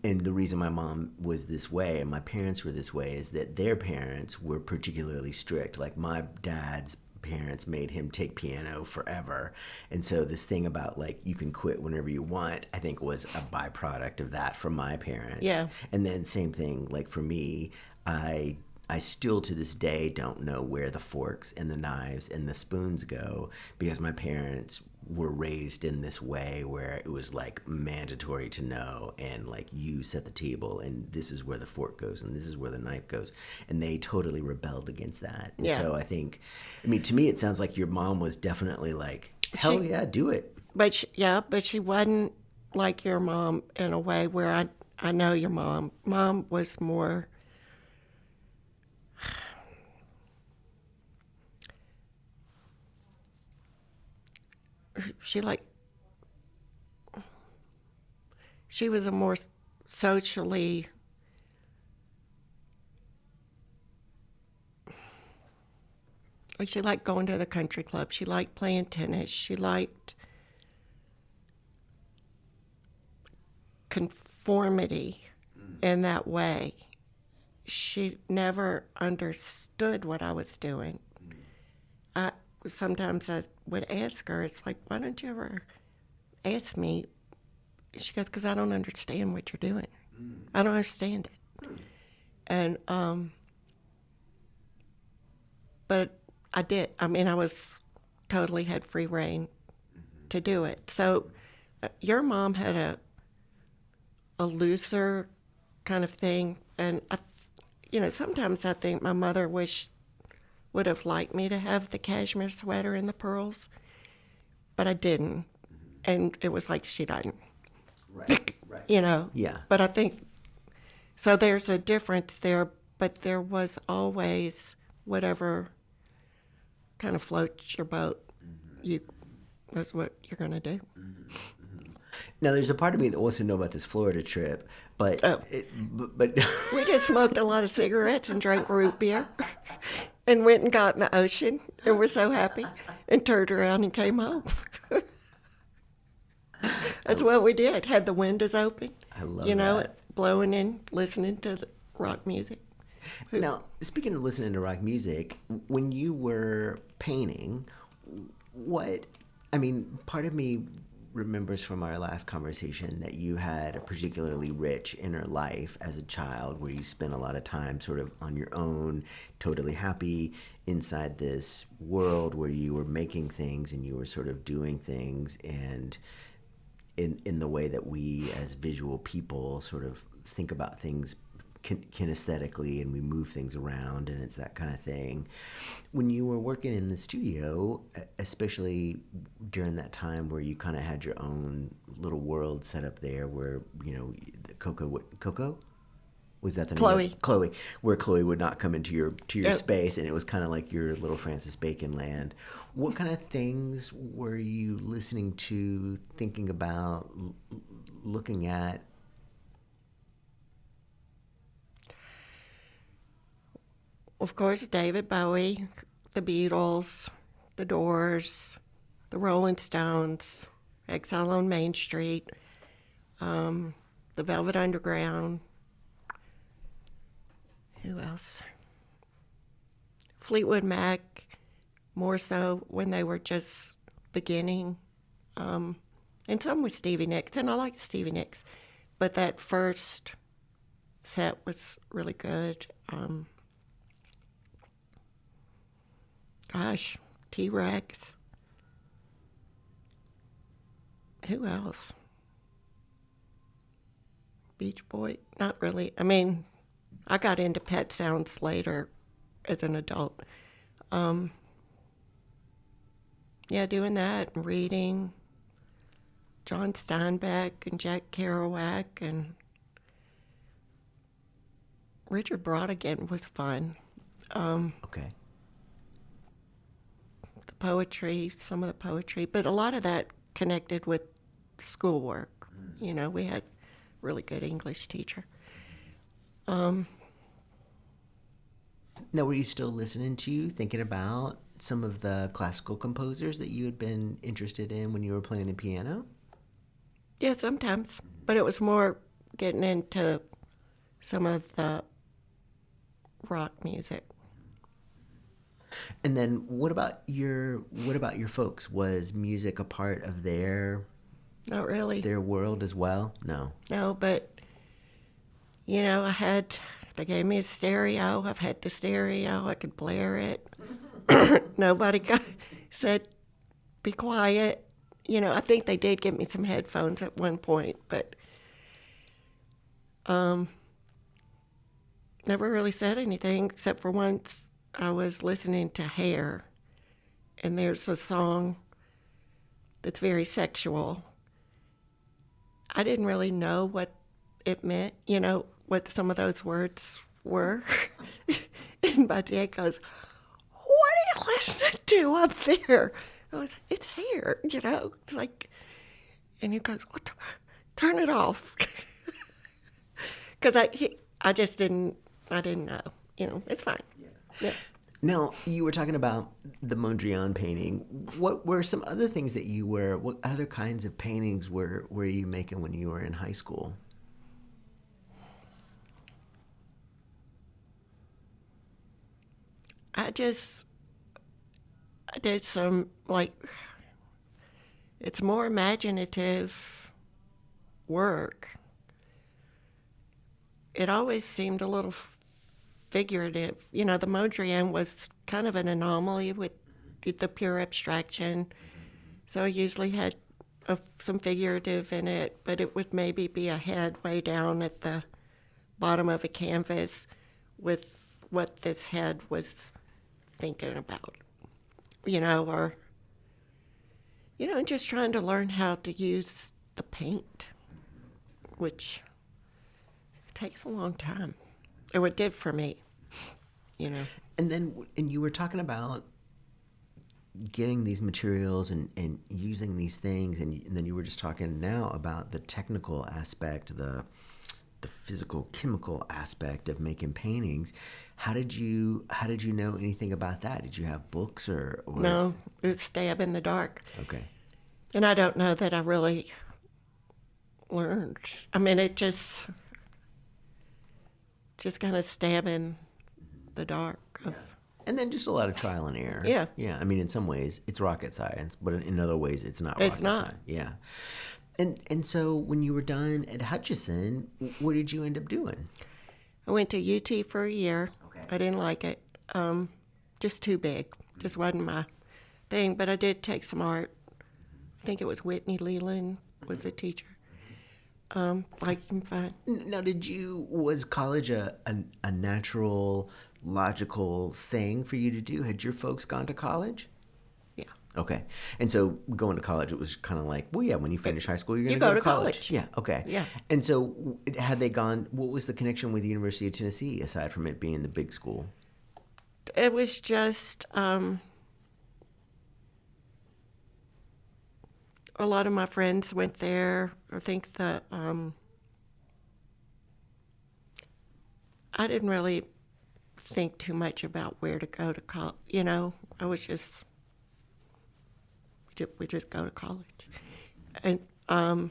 and the reason my mom was this way and my parents were this way is that their parents were particularly strict. Like my dad's parents made him take piano forever. And so this thing about like you can quit whenever you want, I think was a byproduct of that from my parents. Yeah. And then same thing, like for me, I still to this day don't know where the forks and the knives and the spoons go because my parents were raised in this way where it was like mandatory to know, and like you set the table and this is where the fork goes and this is where the knife goes, and they totally rebelled against that. And so I think, to me it sounds like your mom was definitely like, hell yeah, do it. But she wasn't like your mom in a way where I know your mom. Mom was more, she was a more socially, like she liked going to the country club. She liked playing tennis. She liked conformity in that way. She never understood what I was doing. Sometimes I would ask her, it's like, why don't you ever ask me? She goes, because I don't understand what you're doing. I don't understand it. And, but I did. I was totally had free reign to do it. So your mom had a looser kind of thing. And, sometimes I think my mother would have liked me to have the cashmere sweater and the pearls, but I didn't. And it was like, she didn't. Right. Right. you know. Yeah. But I think, so there's a difference there, but there was always whatever kind of floats your boat. You, that's what you're going to do. Now, there's a part of me that wants to know about this Florida trip, but Oh. but We just smoked a lot of cigarettes and drank root beer and went and got in the ocean and were so happy and turned around and came home. That's what we did. Had the windows open. I love you know, that. blowing in, listening to the rock music. Now, speaking of listening to rock music, when you were painting, what, I mean, part of me remembers from our last conversation that you had a particularly rich inner life as a child where you spent a lot of time sort of on your own, totally happy inside this world where you were making things and you were sort of doing things, and in the way that we as visual people sort of think about things kinesthetically, and we move things around, and it's that kind of thing. When you were working in the studio, especially during that time where you kind of had your own little world set up there, where Coco was that the Chloe. name? Chloe, where Chloe would not come into your Yep. space, and it was kind of like your little Francis Bacon land. What kind of things were you listening to, thinking about, looking at? Of course, David Bowie, the Beatles, the Doors, the Rolling Stones, Exile on Main Street, the Velvet Underground. Who else? Fleetwood Mac, more so when they were just beginning. And some with Stevie Nicks, and I like Stevie Nicks. But that first set was really good. Gosh, T-Rex. Who else? Beach Boy? Not really. I mean, I got into Pet Sounds later as an adult. Yeah, doing that and reading. John Steinbeck and Jack Kerouac and Richard Brodigan was fun. Okay. The poetry, some of the poetry, but a lot of that connected with schoolwork. You know, we had a really good English teacher. Now, were you still listening to, thinking about some of the classical composers that you had been interested in when you were playing the piano? Yeah, sometimes, but it was more getting into some of the rock music. And then what about your folks? Was music a part of their Not really. world as well? No. No, but, you know, they gave me a stereo. I've had the stereo. I could blare it. Nobody said, be quiet. You know, I think they did give me some headphones at one point, but never really said anything except for once I was listening to Hair, and there's a song that's very sexual. I didn't really know what it meant, you know, what some of those words were. And my dad goes, what are you listening to up there? I was, it's Hair, you know. It's like, and he goes, what? Turn it off. Because I just didn't know. You know, it's fine. Yeah. Now, you were talking about the Mondrian painting. What were some other things that what other kinds of paintings were you making when you were in high school? I did some, like, it's more imaginative work. It always seemed a little figurative. You know, the Mondrian was kind of an anomaly with the pure abstraction. So I usually had some figurative in it, but it would maybe be a head way down at the bottom of a canvas with what this head was thinking about, you know, or, you know, just trying to learn how to use the paint. which takes a long time. Or it did for me, you know. And you were talking about getting these materials and using these things, and then you were just talking now about the technical aspect, the physical chemical aspect of making paintings. How did you know anything about that? Did you have books or No, it was stab in the dark. Okay. And I don't know that I really learned. I mean, it just kind of stab in the dark. And then just a lot of trial and error. Yeah. Yeah. I mean, in some ways, it's rocket science, but in other ways, it's not It's rocket not. science. Yeah. And so when you were done at Hutchison, what did you end up doing? I went to UT for a year. Okay. I didn't like it. Just too big. Just wasn't my thing. But I did take some art. I think it was Whitney Leland was a teacher. Like you can find. Now, was college a natural, logical thing for you to do? Had your folks gone to college? Yeah. Okay. And so going to college, it was kind of like, well, yeah, when you finish high school, you're going to go to to college. college. Yeah. Okay. Yeah. And so had they gone, what was the connection with the University of Tennessee aside from it being the big school? It was just a lot of my friends went there. I think that I didn't really think too much about where to go to college. You know, I was just we just go to college, and but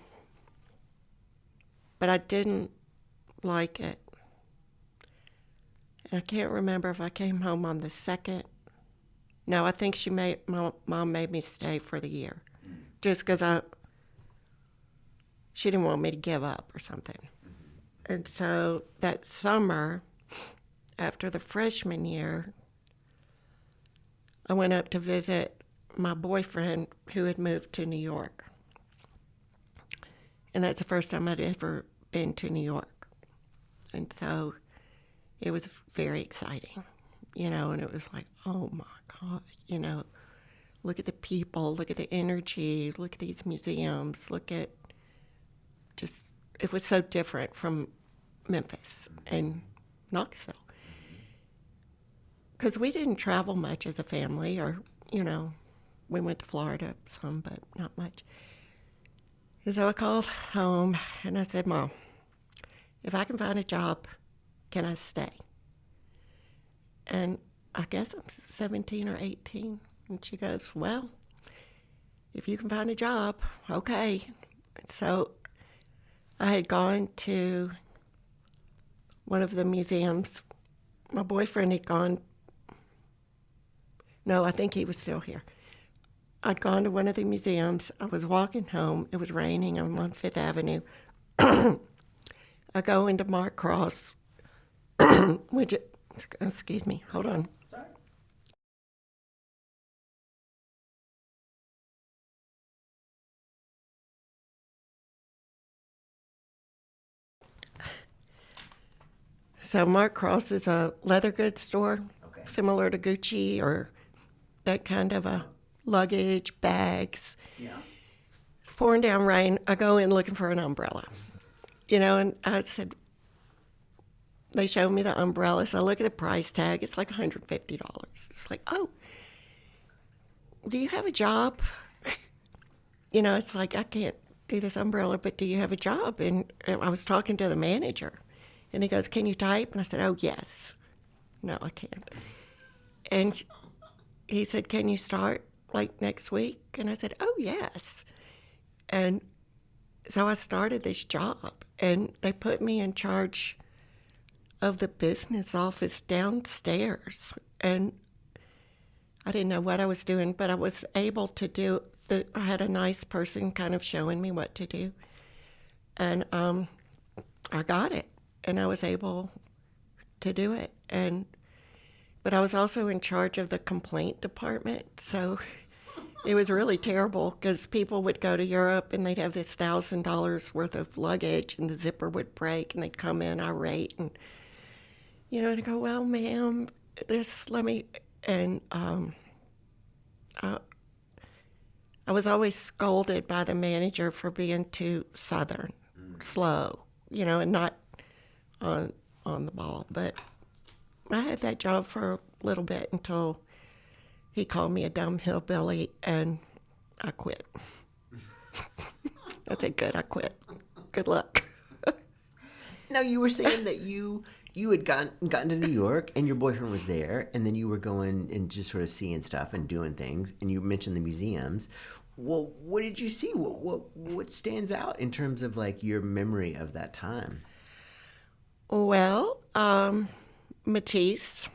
I didn't like it. And I can't remember if I came home on the second. No, I think my mom made me stay for the year, just because she didn't want me to give up or something. And so that summer, after the freshman year, I went up to visit my boyfriend who had moved to New York. And that's the first time I'd ever been to New York. And so it was very exciting, you know, and it was like, oh my God, you know, look at the people, look at the energy, look at these museums, look at just, it was so different from Memphis and Knoxville. Because we didn't travel much as a family, or, you know, we went to Florida some, but not much. And so I called home and I said, Mom, if I can find a job, can I stay? And I guess I'm 17 or 18. And she goes, well, if you can find a job, okay. And so I had gone to one of the museums. My boyfriend had gone. No, I think he was still here. I'd gone to one of the museums. I was walking home. It was raining. I'm on Fifth Avenue. I go into Mark Cross, which, excuse me, hold on. Sorry. So Mark Cross is a leather goods store, Okay. similar to Gucci or that kind of a luggage, bags. Yeah. It's pouring down rain. I go in looking for an umbrella, you know, and I said, they showed me the umbrella. So I look at the price tag. It's like $150. It's like, oh, do you have a job? You know, it's like, I can't do this umbrella, but do you have a job? And I was talking to the manager, and he goes, can you type? And I said, oh, yes. No, I can't. And he said, can you start like next week? And I said, oh, yes. And so I started this job, and they put me in charge of the business office downstairs. And I didn't know what I was doing, but I was able to do I had a nice person kind of showing me what to do. And I got it, and I was able to do it. But I was also in charge of the complaint department, so it was really terrible because people would go to Europe and they'd have this $1,000 worth of luggage, and the zipper would break, and they'd come in irate, and you know, and I go, well, ma'am, let me, and I was always scolded by the manager for being too Southern. slow, and not on the ball. But I had that job for a little bit until he called me a dumb hillbilly, and I quit. I said, good, I quit. Good luck. Now, you were saying that you had gotten to New York and your boyfriend was there, and then you were going and just sort of seeing stuff and doing things, and you mentioned the museums. Well, what did you see? What stands out in terms of like your memory of that time? Well, Matisse,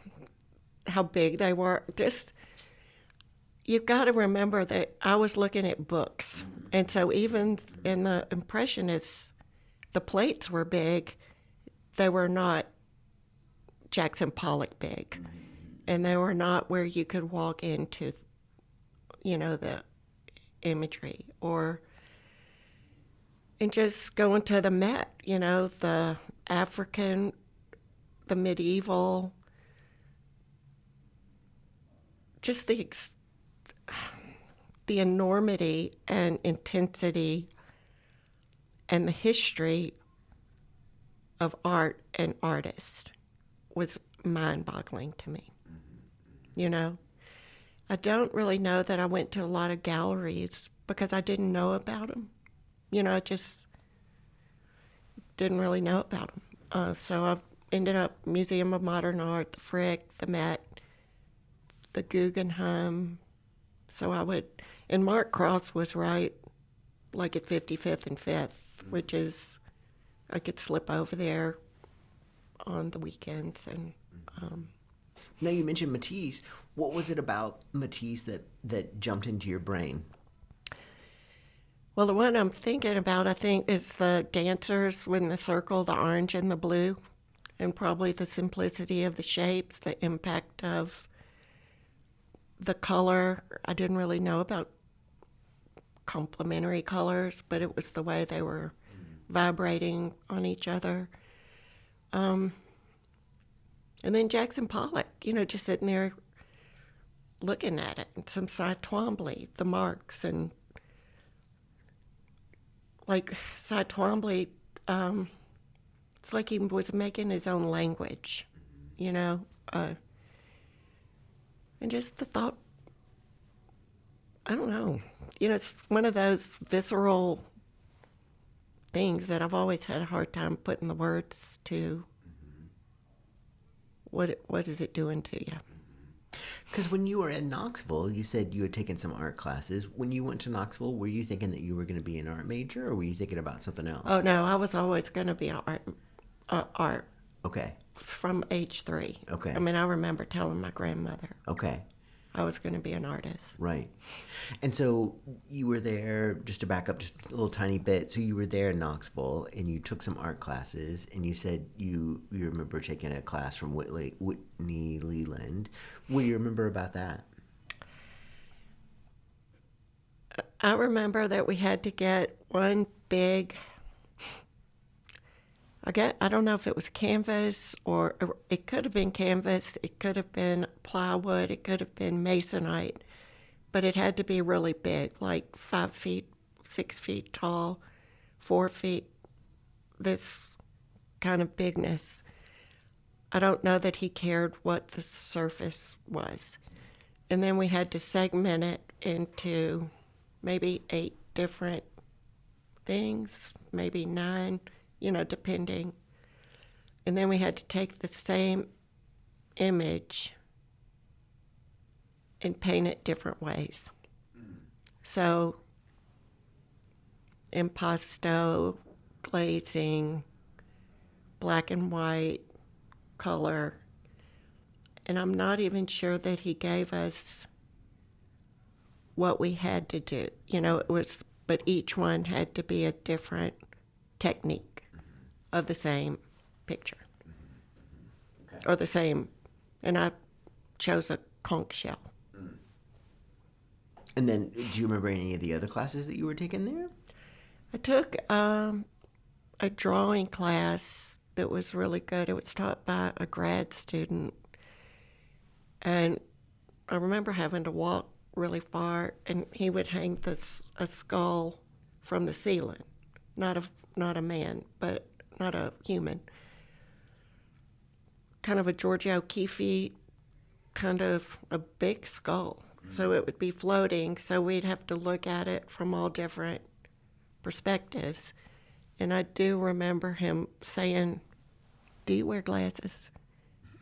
how big they were. Just, you've got to remember that I was looking at books. And so even in the Impressionists, the plates were big. They were not Jackson Pollock big. And they were not where you could walk into, the imagery. And just going to the Met, the African, the medieval, just the enormity and intensity and the history of art and artists was mind-boggling to me. I don't really know that I went to a lot of galleries because I didn't know about them. I just didn't really know about them. So I ended up Museum of Modern Art, the Frick, the Met, the Guggenheim. So and Mark Cross was right, like at 55th and 5th, which is, I could slip over there on the weekends. And Now, you mentioned Matisse. What was it about Matisse that jumped into your brain? Well, the one I'm thinking about, I think, is the dancers with the circle, the orange and the blue, and probably the simplicity of the shapes, the impact of the color. I didn't really know about complementary colors, but it was the way they were vibrating on each other. And then Jackson Pollock, just sitting there looking at it. And some Cy Twombly, the marks, and like Cy Twombly, it's like he was making his own language, and just the thought, I don't know, it's one of those visceral things that I've always had a hard time putting the words to. What is it doing to you? Because when you were in Knoxville, you said you had taken some art classes. When you went to Knoxville, were you thinking that you were going to be an art major, or were you thinking about something else? Oh no, I was always going to be an art. Okay. From age 3. Okay. I mean, I remember telling my grandmother. Okay. I was going to be an artist. Right. And so you were there, just to back up just a little tiny bit, so you were there in Knoxville and you took some art classes, and you said you remember taking a class from Whitney Leland. What do you remember about that? I remember that we had to get one big, I don't know if it was canvas or it could have been canvas, it could have been plywood, it could have been masonite, but it had to be really big, like 5 feet, 6 feet tall, 4 feet, this kind of bigness. I don't know that he cared what the surface was. And then we had to segment it into maybe 8 different things, maybe 9, depending. And then we had to take the same image and paint it different ways. So, impasto, glazing, black and white, color. And I'm not even sure that he gave us what we had to do. But each one had to be a different technique of the same picture. Okay. Or the same, and I chose a conch shell. And then, do you remember any of the other classes that you were taking there? I took a drawing class that was really good. It was taught by a grad student. And I remember having to walk really far, and he would hang a skull from the ceiling, not not a man, but not a human. Kind of a Georgia O'Keeffe, kind of a big skull. So it would be floating, so we'd have to look at it from all different perspectives. And I do remember him saying, "Do you wear glasses?"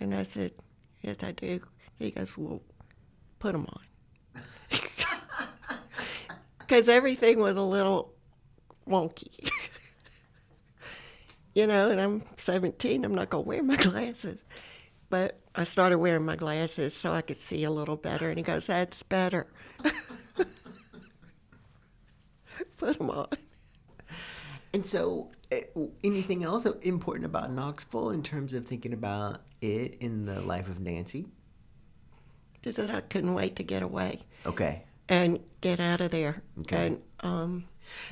And I said, "Yes, I do." He goes, "Well, put them on." Because everything was a little wonky. And I'm 17, I'm not going to wear my glasses. But I started wearing my glasses so I could see a little better. And he goes, "That's better." Put them on. And so, anything else important about Knoxville in terms of thinking about it in the life of Nancy? Just that I couldn't wait to get away. Okay. And get out of there. Okay. And,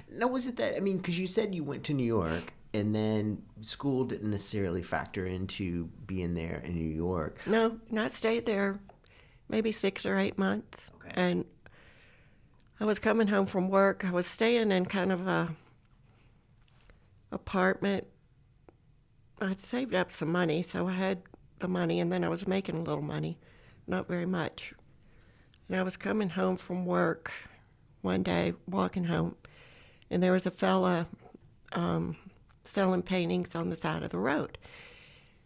now, was it that, because you said you went to New York, and then school didn't necessarily factor into being there in New York. No, I stayed there maybe 6 or 8 months. Okay. And I was coming home from work. I was staying in kind of a apartment. I'd saved up some money, so I had the money, and then I was making a little money, not very much. And I was coming home from work one day, walking home, and there was a fella selling paintings on the side of the road.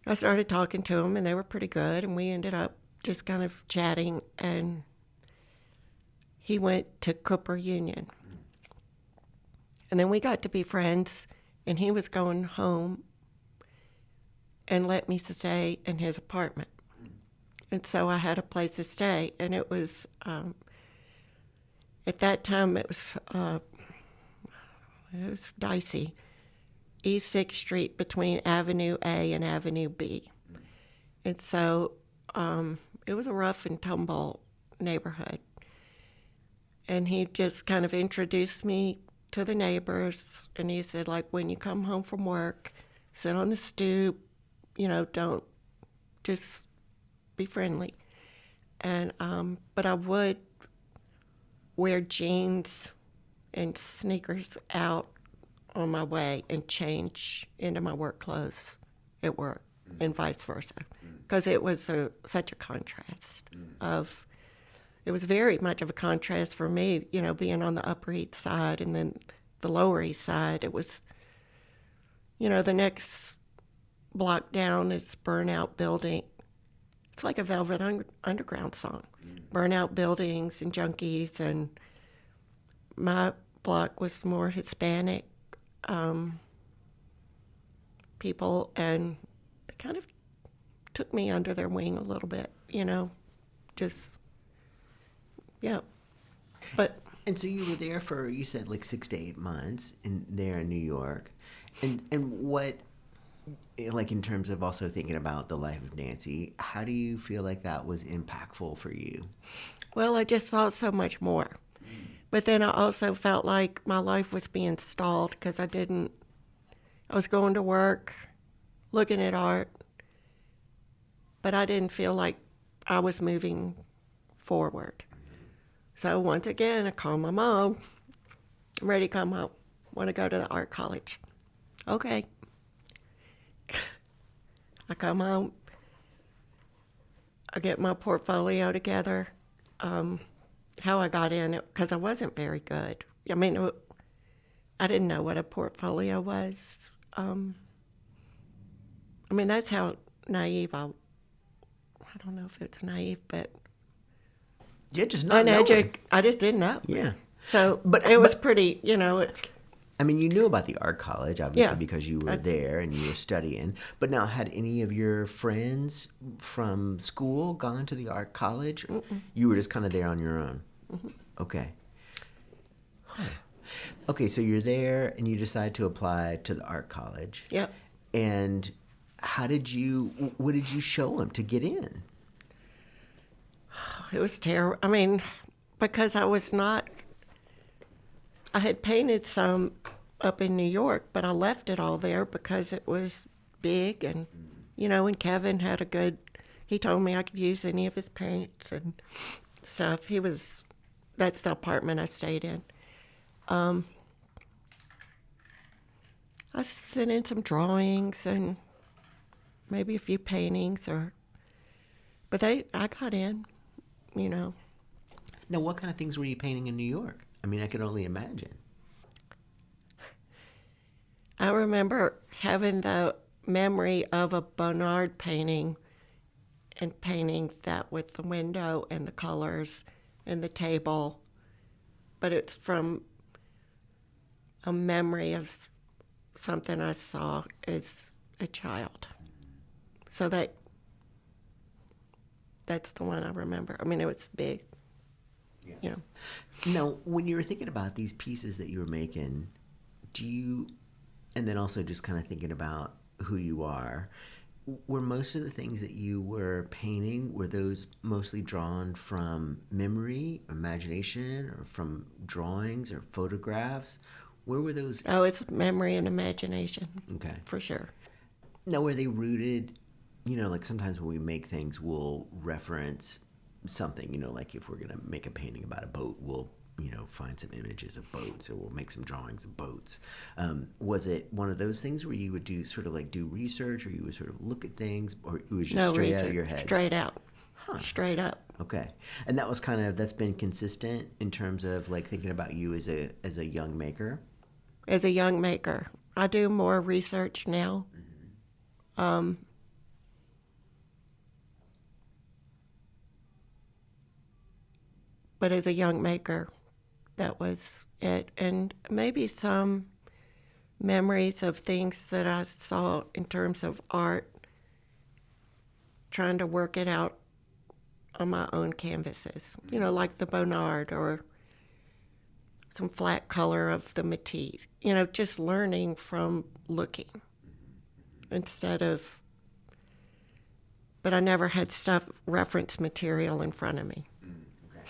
I started talking to him, and they were pretty good, and we ended up just kind of chatting, and he went to Cooper Union. And then we got to be friends, and he was going home and let me stay in his apartment. And so I had a place to stay, and it was, at that time, it was dicey. East 6th Street between Avenue A and Avenue B. And so it was a rough and tumble neighborhood. And he just kind of introduced me to the neighbors, and he said, like, when you come home from work, sit on the stoop, don't just be friendly. And but I would wear jeans and sneakers out on my way and change into my work clothes at work, and vice versa, because it was such a contrast of. It was very much of a contrast for me, being on the Upper East Side and then the Lower East Side. It was, the next block down is Burnout Building. It's like a Velvet Underground song. Burnout buildings and junkies, and my block was more Hispanic people, and they kind of took me under their wing a little bit, just... Yeah, but... And so you were there for, you said, like 6 to 8 months there in New York. And what, like, in terms of also thinking about the life of Nancy, how do you feel like that was impactful for you? Well, I just saw so much more. But then I also felt like my life was being stalled because I was going to work, looking at art, but I didn't feel like I was moving forward. So once again, I called my mom. I'm ready to come home. Want to go to the art college. Okay. I come home. I get my portfolio together. How I got in it, because I wasn't very good. I mean, I didn't know what a portfolio was. That's how naive I don't know if it's naive, but... Yeah, just not knowing. I just didn't know. Yeah. So, but it was pretty, you knew about the art college, obviously, because you were there and you were studying. But now, had any of your friends from school gone to the art college? Mm-mm. You were just kind of there on your own? Mm-hmm. Okay. Huh. Okay, so you're there and you decide to apply to the art college. Yep. And what did you show them to get in? It was terrible. Because I had painted some up in New York, but I left it all there because it was big, and, and Kevin had he told me I could use any of his paints and stuff. That's the apartment I stayed in. I I sent in some drawings and maybe a few paintings, but I got in, you know. Now, what kind of things were you painting in New York? I mean, I could only imagine. I remember having the memory of a Bonnard painting and painting that with the window and the colors and the table, but it's from a memory of something I saw as a child. So that's the one I remember. I mean, it was big, you know. Now, when you were thinking about these pieces that you were making, and then also just kind of thinking about who you are, were most of the things that you were painting, were those mostly drawn from memory, imagination, or from drawings or photographs? Where were those? Oh, it's memory and imagination. Okay. For sure. Now, were they rooted, like sometimes when we make things, we'll reference something, like if we're going to make a painting about a boat, we'll find some images of boats, or we'll make some drawings of boats. Was it one of those things where you would do research, or you would sort of look at things, or it was just No straight research, out of your head? Straight out. Huh. Straight up. Okay. And that's been consistent in terms of like thinking about you as a young maker? As a young maker. I do more research now. But as a young maker, that was it. And maybe some memories of things that I saw in terms of art, trying to work it out on my own canvases, like the Bonnard or some flat color of the Matisse, just learning from looking instead of, but I never had reference material in front of me. Okay.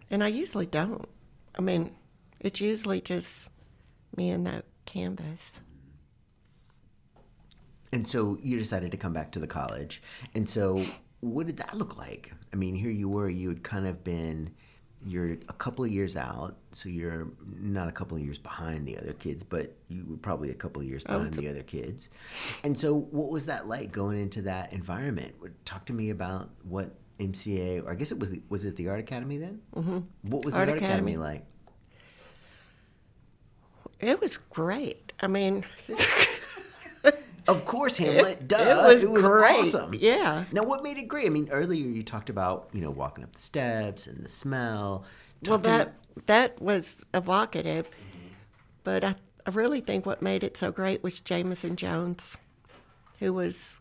And I usually don't. I mean, it's usually just me and that canvas. And so you decided to come back to the college. And so what did that look like? I mean, here you were, you had kind of you're a couple of years out, so you're not a couple of years behind the other kids, but you were probably a couple of years behind the other kids. And so what was that like going into that environment? Talk to me about what MCA, or I guess was it the Art Academy then? Mm-hmm. What was the Art Academy like? It was great. I mean... Of course, Hamlet. Duh. It was great. Awesome. Yeah. Now, what made it great? I mean, earlier you talked about, walking up the steps and the smell. That was evocative. Mm-hmm. But I really think what made it so great was Jameson Jones, who was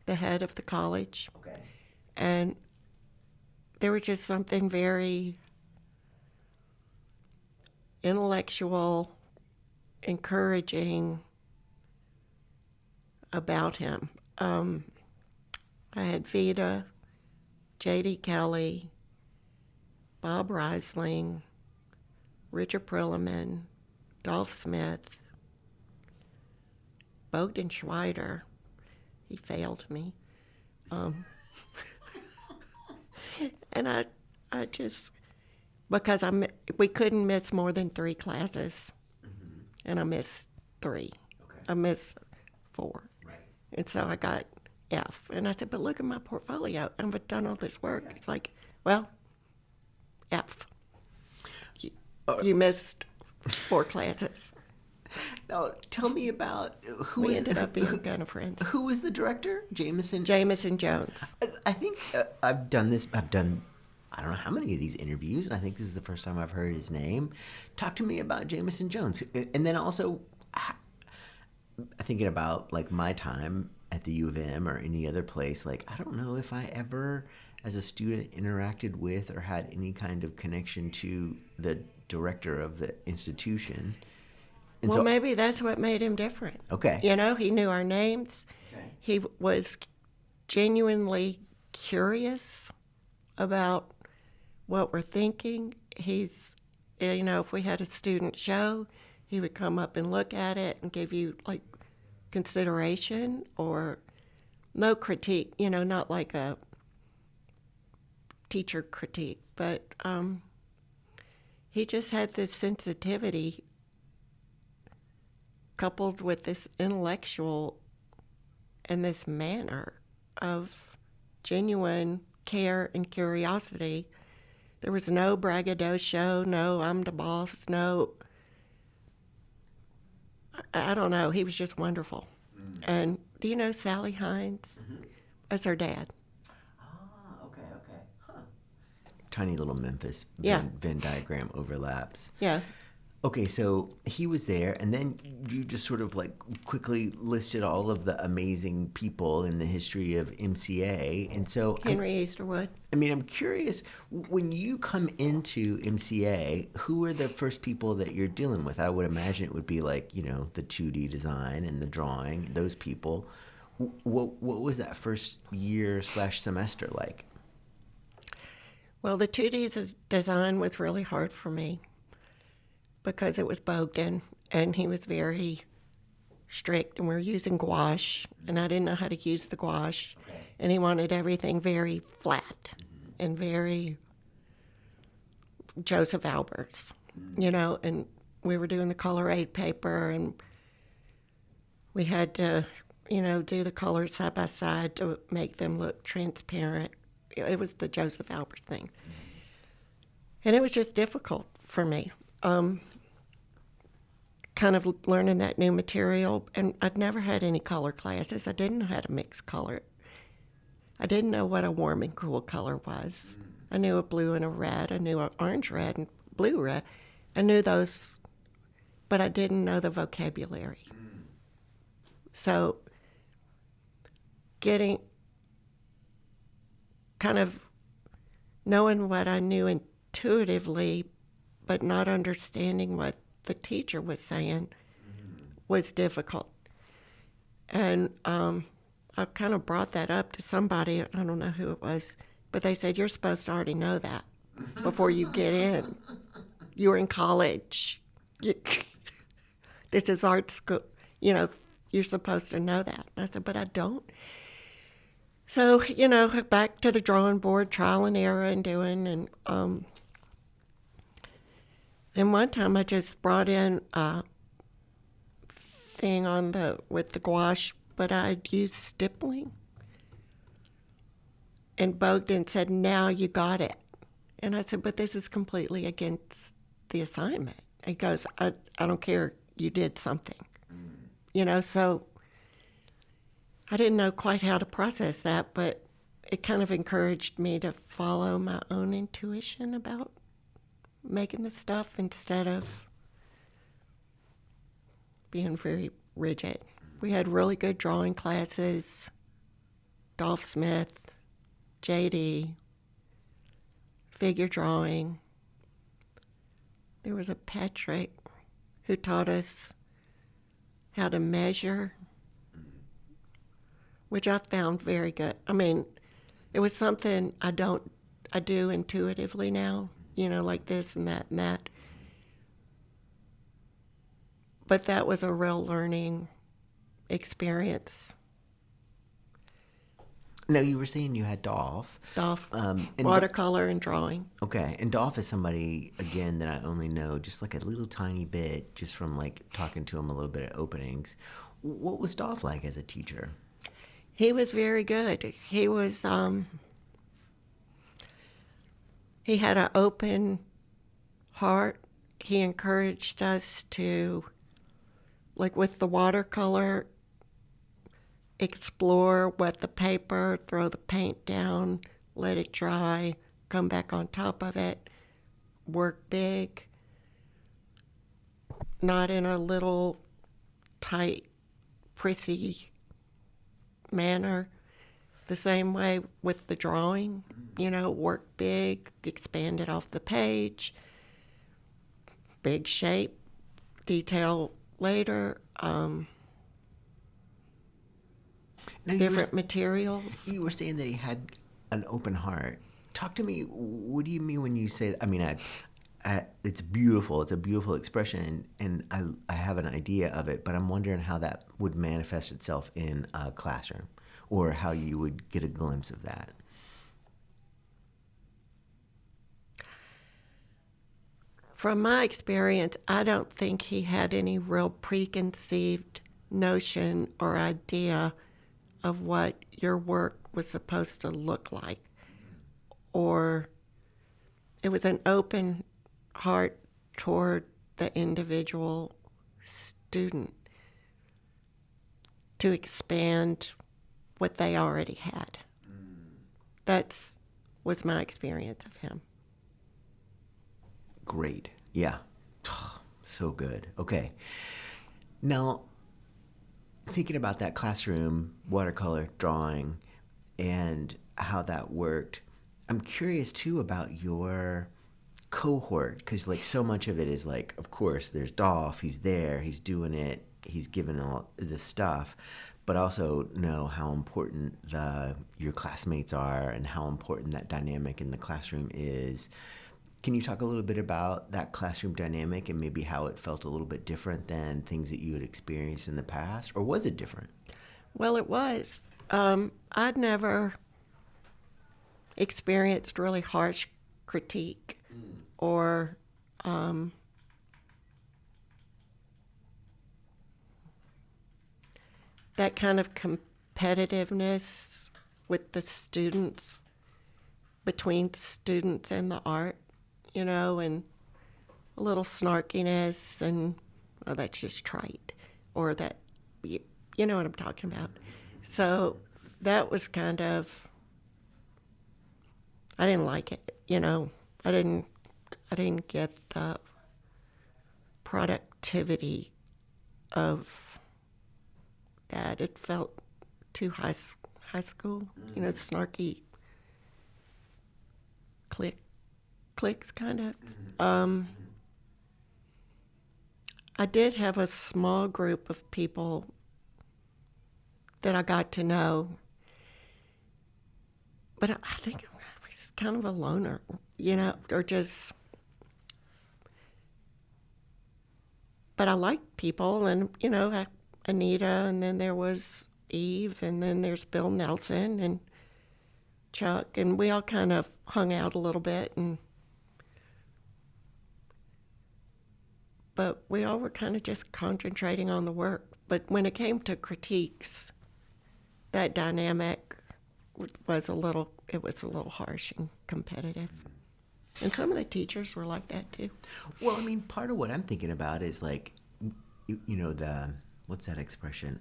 the head of the college. Okay. And there was just something very intellectual, encouraging about him. I had Vita, J.D. Kelly, Bob Reisling, Richard Perlman, Dolph Smith, Bogdan Schweider. He failed me. And I just, because we couldn't miss more than 3 classes. Mm-hmm. And I missed 3. Okay. I missed 4. And so I got F. And I said, but look at my portfolio. I've done all this work. It's like, well, F. You missed 4 classes. Now, tell me about we ended up being kind of friends. Who was the director? Jameson Jones. I think I've done, I don't know how many of these interviews, and I think this is the first time I've heard his name. Talk to me about Jameson Jones. And then also... thinking about like my time at the U of M or any other place, like I don't know if I ever as a student interacted with or had any kind of connection to the director of the institution. And well, maybe that's what made him different. Okay. He knew our names. Okay. He was genuinely curious about what we're thinking. He's, if we had a student show, he would come up and look at it and give you like consideration or no critique, not like a teacher critique, but he just had this sensitivity coupled with this intellectual and this manner of genuine care and curiosity. There was no braggadocio, no I'm the boss, no, I don't know. He was just wonderful. And do you know Sally Hines? That's her dad. Ah, okay. Huh. Tiny little Memphis Yeah. Venn diagram overlaps. Yeah. Okay, so he was there, and then you just sort of like quickly listed all of the amazing people in the history of MCA. And so Henry Easterwood. I'm curious, when you come into MCA, who are the first people that you're dealing with? I would imagine it would be like, the 2D design and the drawing, those people. What was that first year/semester like? Well, the 2D design was really hard for me because it was Bogdan, and he was very strict, and we were using gouache, and I didn't know how to use the gouache, and he wanted everything very flat and very Joseph Alberts, and we were doing the color aid paper, and we had to, do the colors side by side to make them look transparent. It was the Joseph Alberts thing. And it was just difficult for me. Kind of learning that new material, and I'd never had any color classes. I didn't know how to mix color. I didn't know what a warm and cool color was. I knew a blue and a red. I knew an orange red and blue red. I knew those, but I didn't know the vocabulary. So getting kind of knowing what I knew intuitively, but not understanding what the teacher was saying was difficult. And I kind of brought that up to somebody, I don't know who it was, but they said, you're supposed to already know that before you get in. You're in college. This is art school. You're supposed to know that. And I said, but I don't. So, back to the drawing board, trial and error and doing. And then one time I just brought in a thing with the gouache, but I'd used stippling. And Bogdan said, now you got it. And I said, but this is completely against the assignment. He goes, I don't care, you did something. So I didn't know quite how to process that, but it kind of encouraged me to follow my own intuition about making the stuff instead of being very rigid. We had really good drawing classes, Dolph Smith, JD, figure drawing. There was a Patrick who taught us how to measure, which I found very good. It was something I do intuitively now, like this and that and that. But that was a real learning experience. No, you were saying you had Dolph. Watercolor and drawing. Okay, and Dolph is somebody, again, that I only know just like a little tiny bit, just from like talking to him a little bit at openings. What was Dolph like as a teacher? He was very good. He was, he had an open heart. He encouraged us to, like with the watercolor, explore, wet the paper, throw the paint down, let it dry, come back on top of it, work big, not in a little tight, prissy manner. The same way with the drawing, work big, expand it off the page, big shape, detail later. Different materials. You were saying that he had an open heart. Talk to me. What do you mean when you say? It's beautiful. It's a beautiful expression, and I have an idea of it. But I'm wondering how that would manifest itself in a classroom, or how you would get a glimpse of that. From my experience, I don't think he had any real preconceived notion or idea of what your work was supposed to look like. Or it was an open heart toward the individual student to expand what they already had. That was my experience of him. Great. Yeah. So good. Okay. Now, thinking about that classroom, watercolor drawing, and how that worked, I'm curious too about your cohort, because like so much of it is like, of course, there's Dolph, he's there, he's doing it, he's given all the stuff, but also know how important your classmates are and how important that dynamic in the classroom is. Can you talk a little bit about that classroom dynamic and maybe how it felt a little bit different than things that you had experienced in the past, or was it different? Well, it was. I'd never experienced really harsh critique or that kind of competitiveness with the students, between the students and the art, and a little snarkiness and, oh, that's just trite, or that, you know what I'm talking about. So that was kind of, I didn't like it, I didn't get the productivity of that. It felt too high school, snarky clicks kind of. I did have a small group of people that I got to know, but I think I was kind of a loner, or just. But I liked people, and Anita, and then there was Eve, and then there's Bill Nelson and Chuck, and we all kind of hung out a little bit, but we all were kind of just concentrating on the work. But when it came to critiques, that dynamic was a little harsh and competitive. And some of the teachers were like that too. Well, I mean, part of what I'm thinking about is like, what's that expression?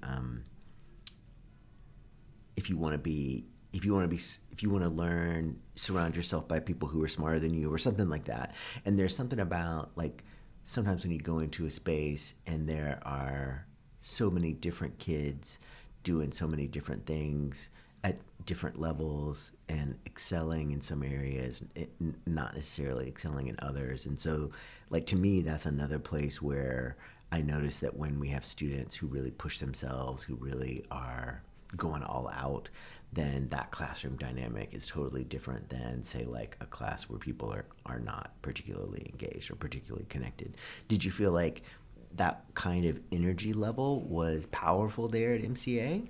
If you want to learn, surround yourself by people who are smarter than you, or something like that. And there's something about like sometimes when you go into a space and there are so many different kids doing so many different things at different levels and excelling in some areas, not necessarily excelling in others. And so, like, to me, that's another place where I notice that when we have students who really push themselves, who really are going all out, then that classroom dynamic is totally different than, say, like a class where people are not particularly engaged or particularly connected. Did you feel like that kind of energy level was powerful there at MCA?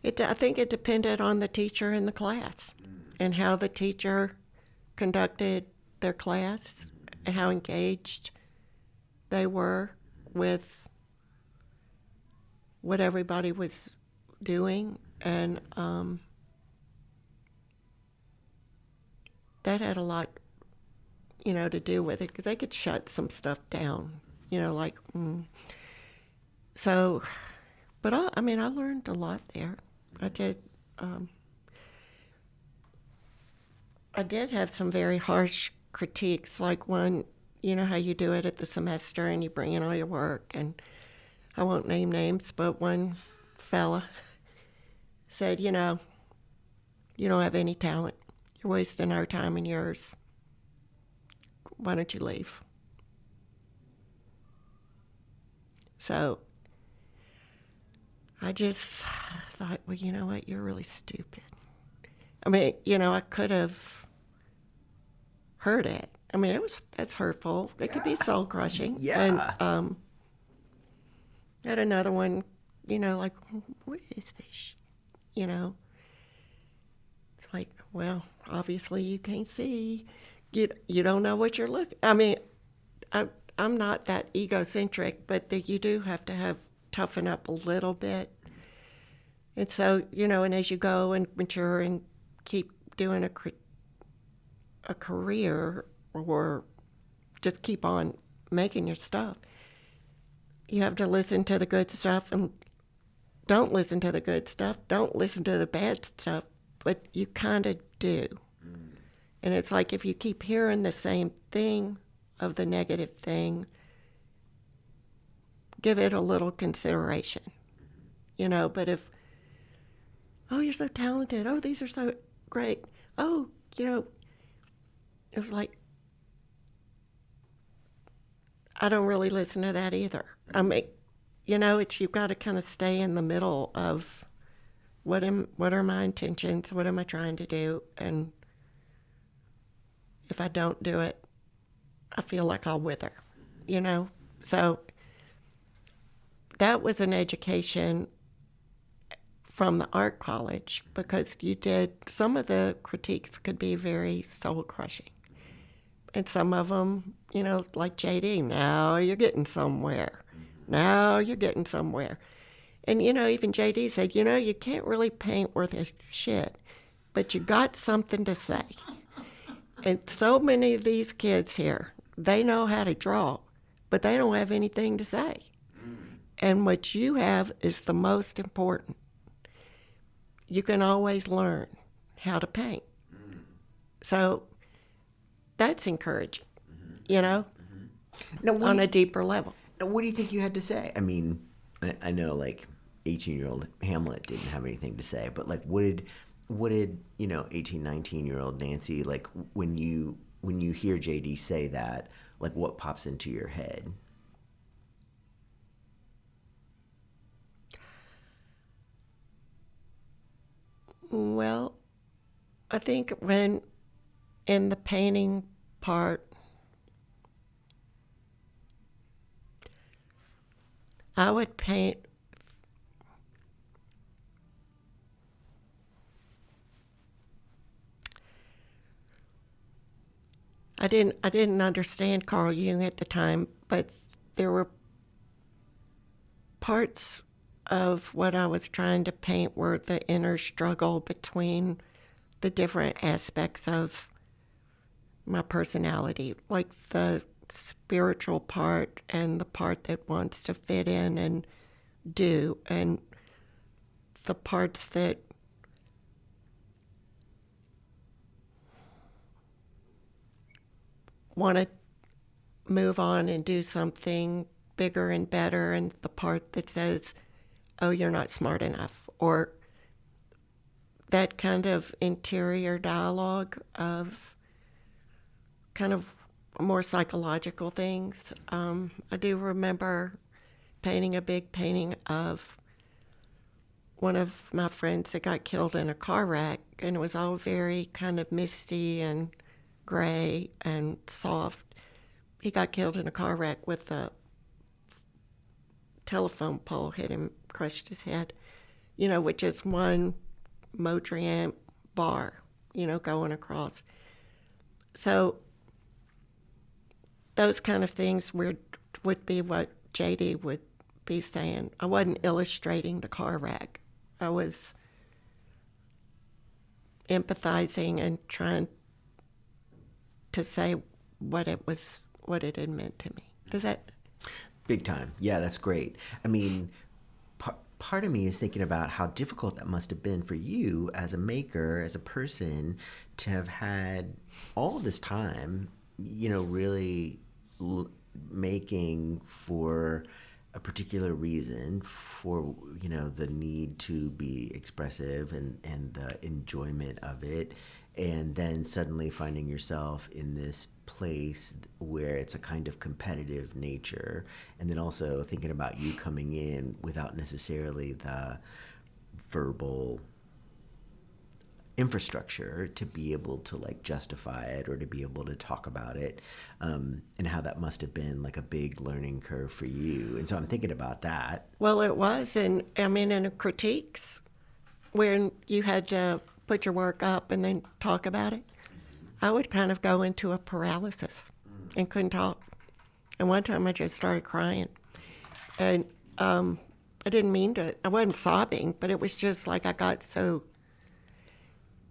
I think it depended on the teacher in the class and how the teacher conducted their class and how engaged they were with what everybody was doing. And that had a lot, to do with it, because they could shut some stuff down, So, but I learned a lot there. I did. I did have some very harsh critiques, like one, how you do it at the semester and you bring in all your work, and I won't name names, but one fella said, you don't have any talent. You're wasting our time and yours. Why don't you leave? So I just thought, well, you know what? You're really stupid. I mean, I could have heard it. I mean, that's hurtful. It could be soul crushing. Yeah. And I had another one, like, what is this? It's like, well, obviously you can't see you don't know what you're looking. I mean, I, I'm not that egocentric, but that you do have to have toughen up a little bit. And so, and as you go and mature and keep doing a career or just keep on making your stuff, you have to listen to the good stuff and don't listen to the good stuff. Don't listen to the bad stuff, but you kind of do. And it's like if you keep hearing the same thing of the negative thing, give it a little consideration, But if, oh, you're so talented. Oh, these are so great. Oh, it was like, I don't really listen to that either. I mean, it's you've got to kind of stay in the middle of what are my intentions, what am I trying to do, and if I don't do it, I feel like I'll wither, So that was an education from the art college because some of the critiques could be very soul crushing. And some of them, like JD, now you're getting somewhere. Now you're getting somewhere. And, even JD said, you can't really paint worth a shit, but you got something to say. And so many of these kids here, they know how to draw, but they don't have anything to say. And what you have is the most important. You can always learn how to paint. So that's encouraging, Now, on a deeper level. Now, what do you think you had to say? I mean, I know like 18-year-old Hamlet didn't have anything to say, but like what did 18, 19-year-old Nancy, like when you hear JD say that, like what pops into your head? Well, I think when in the painting part, I would paint I didn't understand Carl Jung at the time, but there were parts of what I was trying to paint were the inner struggle between the different aspects of my personality, like the spiritual part and the part that wants to fit in and do, and the parts that want to move on and do something bigger and better, and the part that says, oh, you're not smart enough, or that kind of interior dialogue of kind of more psychological things. I do remember painting a big painting of one of my friends that got killed in a car wreck, and it was all very kind of misty and gray and soft. He got killed in a car wreck with a telephone pole hit him, crushed his head, which is one Modrian bar, going across. So those kind of things would be what JD would be saying. I wasn't illustrating the car wreck. I was empathizing and trying to say what it had meant to me. Does that? Big time. Yeah, that's great. I mean, part of me is thinking about how difficult that must have been for you as a maker, as a person, to have had all this time, really making for a particular reason, for the need to be expressive and the enjoyment of it, and then suddenly finding yourself in this place where it's a kind of competitive nature, and then also thinking about you coming in without necessarily the verbal infrastructure to be able to like justify it or to be able to talk about it, and how that must have been like a big learning curve for you. And so I'm thinking about that. Well, it was, and I mean, in critiques, when you had to put your work up and then talk about it, I would kind of go into a paralysis and couldn't talk. And one time I just started crying. And I didn't mean to, I wasn't sobbing, but it was just like I got so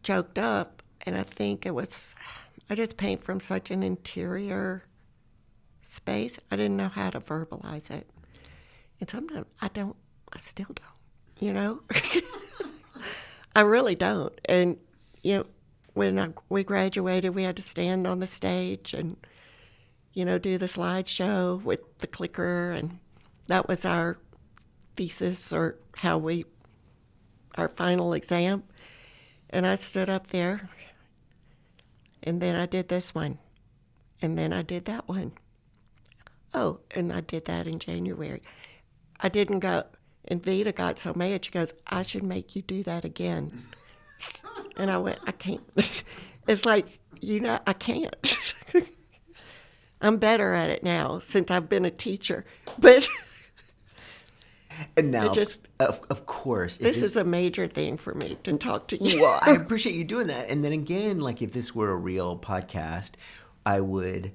choked up. And I think I just paint from such an interior space. I didn't know how to verbalize it. And sometimes I still don't, I really don't. And, when we graduated, we had to stand on the stage and, do the slideshow with the clicker. And that was our thesis or our final exam. And I stood up there, and then I did this one, and then I did that one. Oh, and I did that in January. I didn't go, and Vita got so mad, she goes, I should make you do that again. And I went, I can't. It's like, I can't. I'm better at it now since I've been a teacher. But and now, of course, this is a major thing for me to talk to you. Well, I appreciate you doing that. And then again, like if this were a real podcast, I would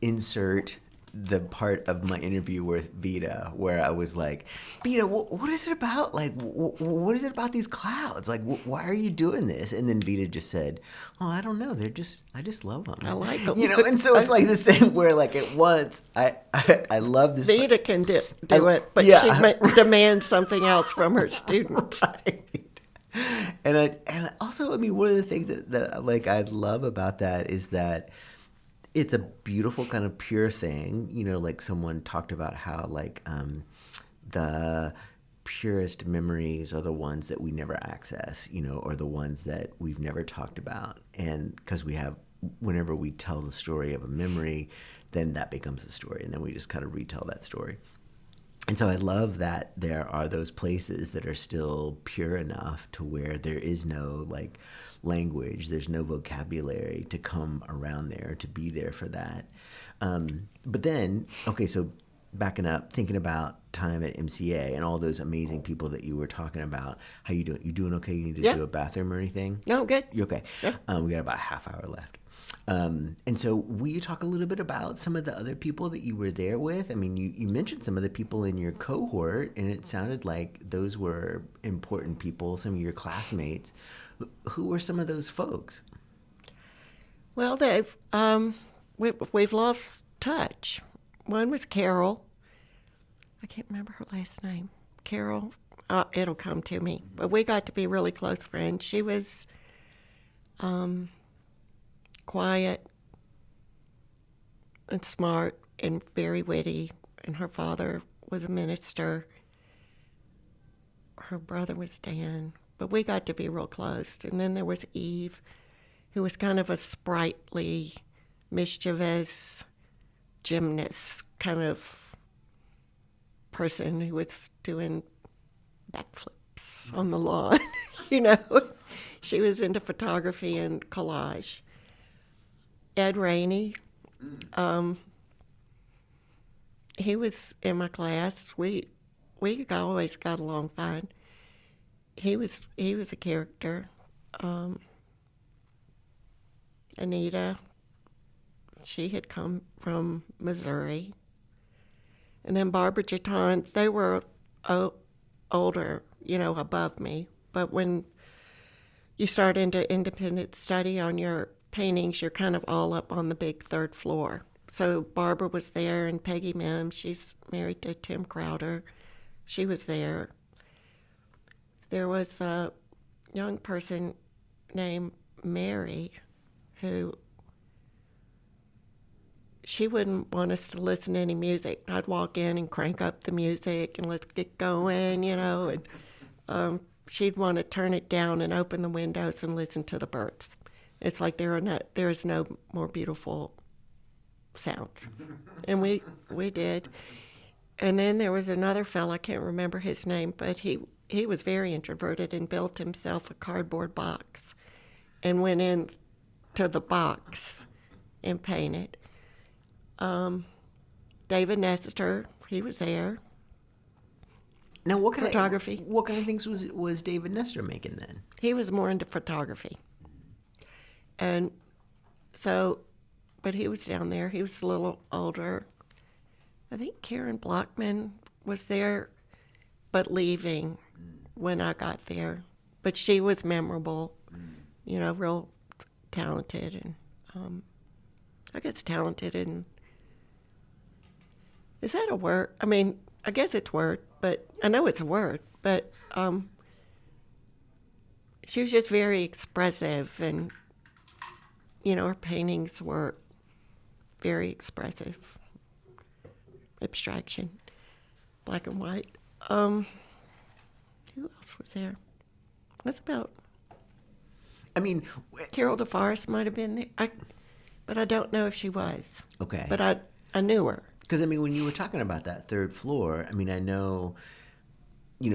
insert the part of my interview with Vita where I was like, Vita, what is it about? Like, what is it about these clouds? Like, why are you doing this? And then Vita just said, oh, I don't know. I just love them. I like them. And so it's like this thing where like at once, I love this. Vita can do it, but she demands something else from her students. Right. And also, I mean, one of the things that like I love about that is that it's a beautiful kind of pure thing, like someone talked about how like the purest memories are the ones that we never access, or the ones that we've never talked about. And because whenever we tell the story of a memory, then that becomes a story. And then we just kind of retell that story. And so I love that there are those places that are still pure enough to where there is no like language, there's no vocabulary to come around there, to be there for that. But then, okay, so backing up, thinking about time at MCA and all those amazing people that you were talking about, how you doing? You doing okay? You need to do a bathroom or anything? No, good. You okay? Yeah. We got about a half hour left. And so will you talk a little bit about some of the other people that you were there with? I mean, you mentioned some of the people in your cohort, and it sounded like those were important people, some of your classmates. Who were some of those folks? Well, we've lost touch. One was Carol. I can't remember her last name. Carol, it'll come to me. But we got to be really close friends. She was quiet and smart and very witty, and her father was a minister. Her brother was Dan, but we got to be real close. And then there was Eve, who was kind of a sprightly, mischievous gymnast kind of person who was doing backflips on the lawn. She was into photography and collage. Ed Rainey, he was in my class. We always got along fine. He was a character. Anita, she had come from Missouri. And then Barbara Jeton, they were older, above me. But when you start into independent study on your paintings, you're kind of all up on the big third floor. So Barbara was there, and Peggy Mims, she's married to Tim Crowder. She was there. There was a young person named Mary who she wouldn't want us to listen to any music. I'd walk in and crank up the music and let's get going, and she'd want to turn it down and open the windows and listen to the birds. It's like there is no more beautiful sound. And we did. And then there was another fella, I can't remember his name, but he was very introverted and built himself a cardboard box and went in to the box and painted. David Nestor, he was there. Now, what kind photography. What kind of things was David Nestor making then? He was more into photography. And So, but he was down there. He was a little older. I think Karen Blockman was there, but leaving when I got there. But she was memorable, real talented. And I guess talented. And is that a word? I mean, I guess it's a word, but I know it's a word. But she was just very expressive, and, her paintings were very expressive. Abstraction, black and white. Who else was there? That's about. I mean, Carol DeForest might have been there, but I don't know if she was. Okay. But I knew her. Because, I mean, when you were talking about that third floor, I mean, I know,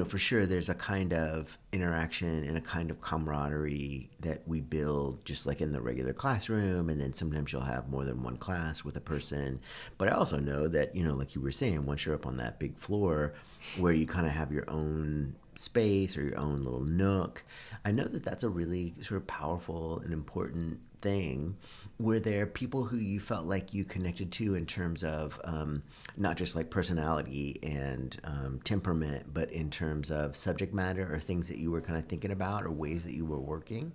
for sure there's a kind of interaction and a kind of camaraderie that we build just like in the regular classroom. And then sometimes you'll have more than one class with a person. But I also know that, like you were saying, once you're up on that big floor where you kind of have your own space or your own little nook, I know that that's a really sort of powerful and important thing. Were there people who you felt like you connected to in terms of not just like personality and temperament, but in terms of subject matter or things that you were kind of thinking about or ways that you were working?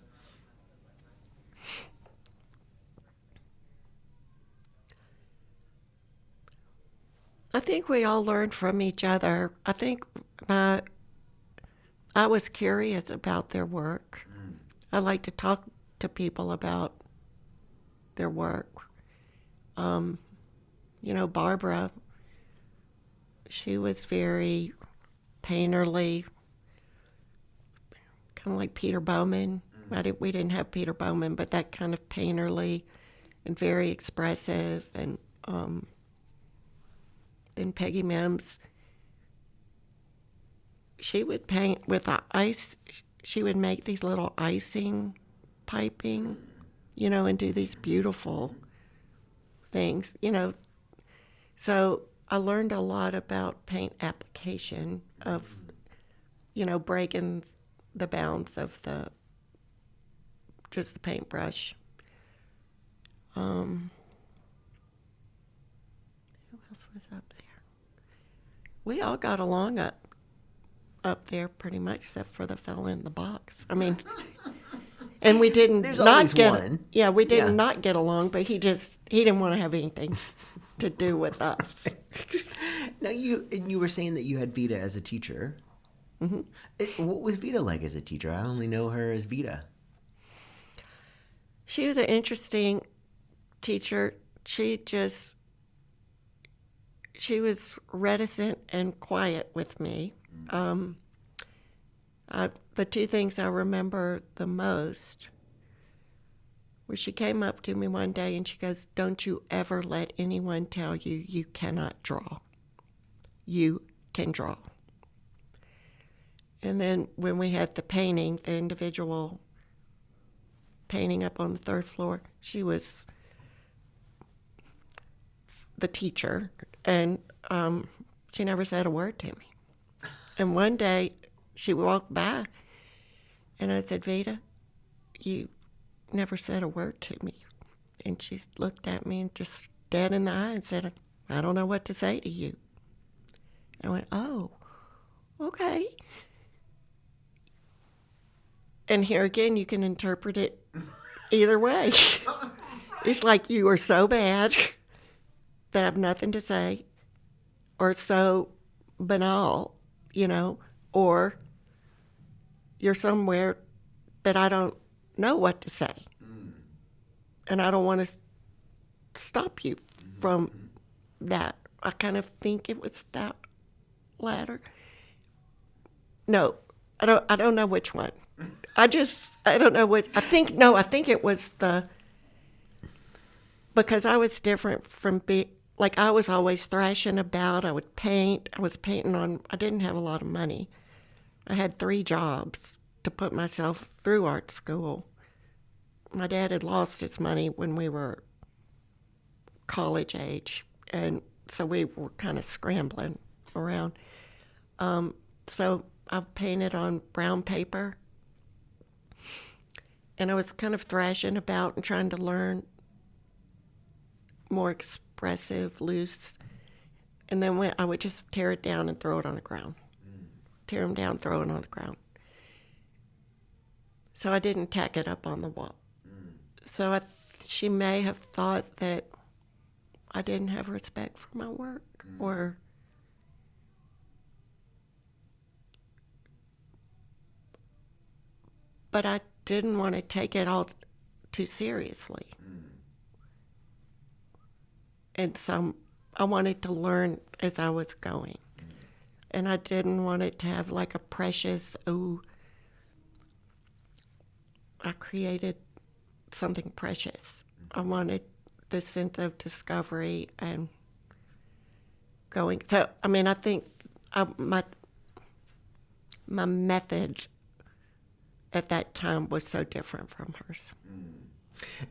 I think we all learned from each other. I think I was curious about their work. I like to talk to people about their work. Barbara, she was very painterly, kind of like Peter Bowman. We didn't have Peter Bowman, but that kind of painterly and very expressive. And then Peggy Mims, she would paint with ice. She would make these little icing piping, and do these beautiful things, So I learned a lot about paint application of, breaking the bounds of just the paintbrush. Who else was up there? We all got along up there pretty much, except for the fellow in the box. I mean, and we didn't There's not always get. one. Yeah, we did not get along, but he didn't want to have anything to do with us. Now you were saying that you had Vita as a teacher. Mm-hmm. What was Vita like as a teacher? I only know her as Vita. She was an interesting teacher. She was reticent and quiet with me. The two things I remember the most was she came up to me one day and she goes, "Don't you ever let anyone tell you you cannot draw. You can draw." And then when we had the painting, the individual painting up on the third floor, she was the teacher, and she never said a word to me. And one day she walked by and I said, "Vita, you never said a word to me." And she looked at me and just dead in the eye and said, "I don't know what to say to you." I went, "Oh, okay." And here again, you can interpret it either way. It's like you are so bad that I have nothing to say, or so banal, or you're somewhere that I don't know what to say. And I don't want to stop you from that. I kind of think it was that latter. No, I don't know which one. I don't know what, I think it was because I was different from like I was always thrashing about. I would paint. I was painting I didn't have a lot of money. I had 3 jobs to put myself through art school. My dad had lost his money when we were college age, and so we were kind of scrambling around. So I painted on brown paper, and I was kind of thrashing about and trying to learn more expressive, loose. And then when I would just tear it down and throw it on the ground. Tear them down, throw it on the ground. So I didn't tack it up on the wall. So she may have thought that I didn't have respect for my work, or but I didn't want to take it all too seriously. And so I wanted to learn as I was going. And I didn't want it to have like a precious, I created something precious. I wanted the sense of discovery and going. So, I mean, I think my method at that time was so different from hers.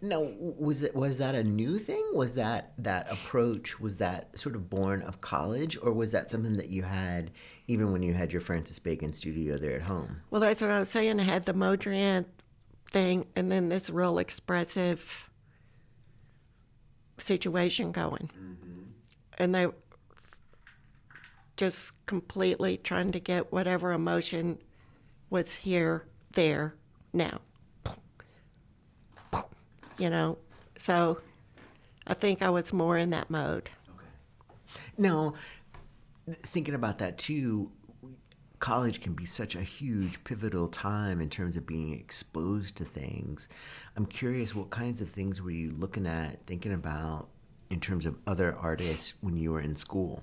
Now, was that a new thing? Was that approach, was that sort of born of college, or was that something that you had even when you had your Francis Bacon studio there at home? Well, that's what I was saying. I had the Modrian thing and then this real expressive situation going. And they just completely trying to get whatever emotion was here, there, now. You know, so I think I was more in that mode. Okay. Now, thinking about that too, college can be such a huge pivotal time in terms of being exposed to things. I'm curious, what kinds of things were you looking at, thinking about in terms of other artists when you were in school?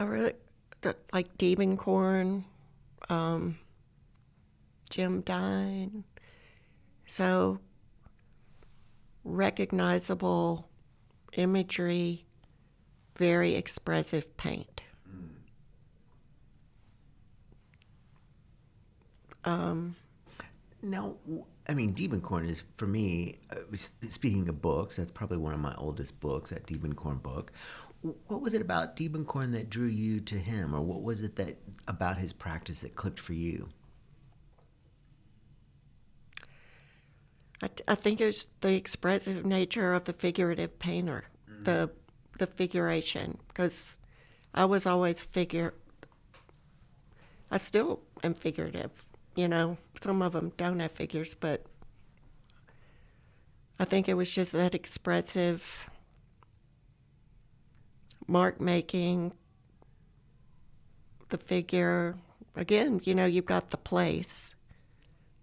I really like Diebenkorn, Jim Dine. So recognizable imagery, very expressive paint. Now, I mean, Diebenkorn is, for me, speaking of books, that's probably one of my oldest books, that Diebenkorn book. What was it about Diebenkorn that drew you to him, or what was it that about his practice that clicked for you? I think it was the expressive nature of the figurative painter, the figuration, because I was always I still am figurative, you know. Some of them don't have figures, but I think it was just that expressive mark making, the figure. Again, you know, you've got the place.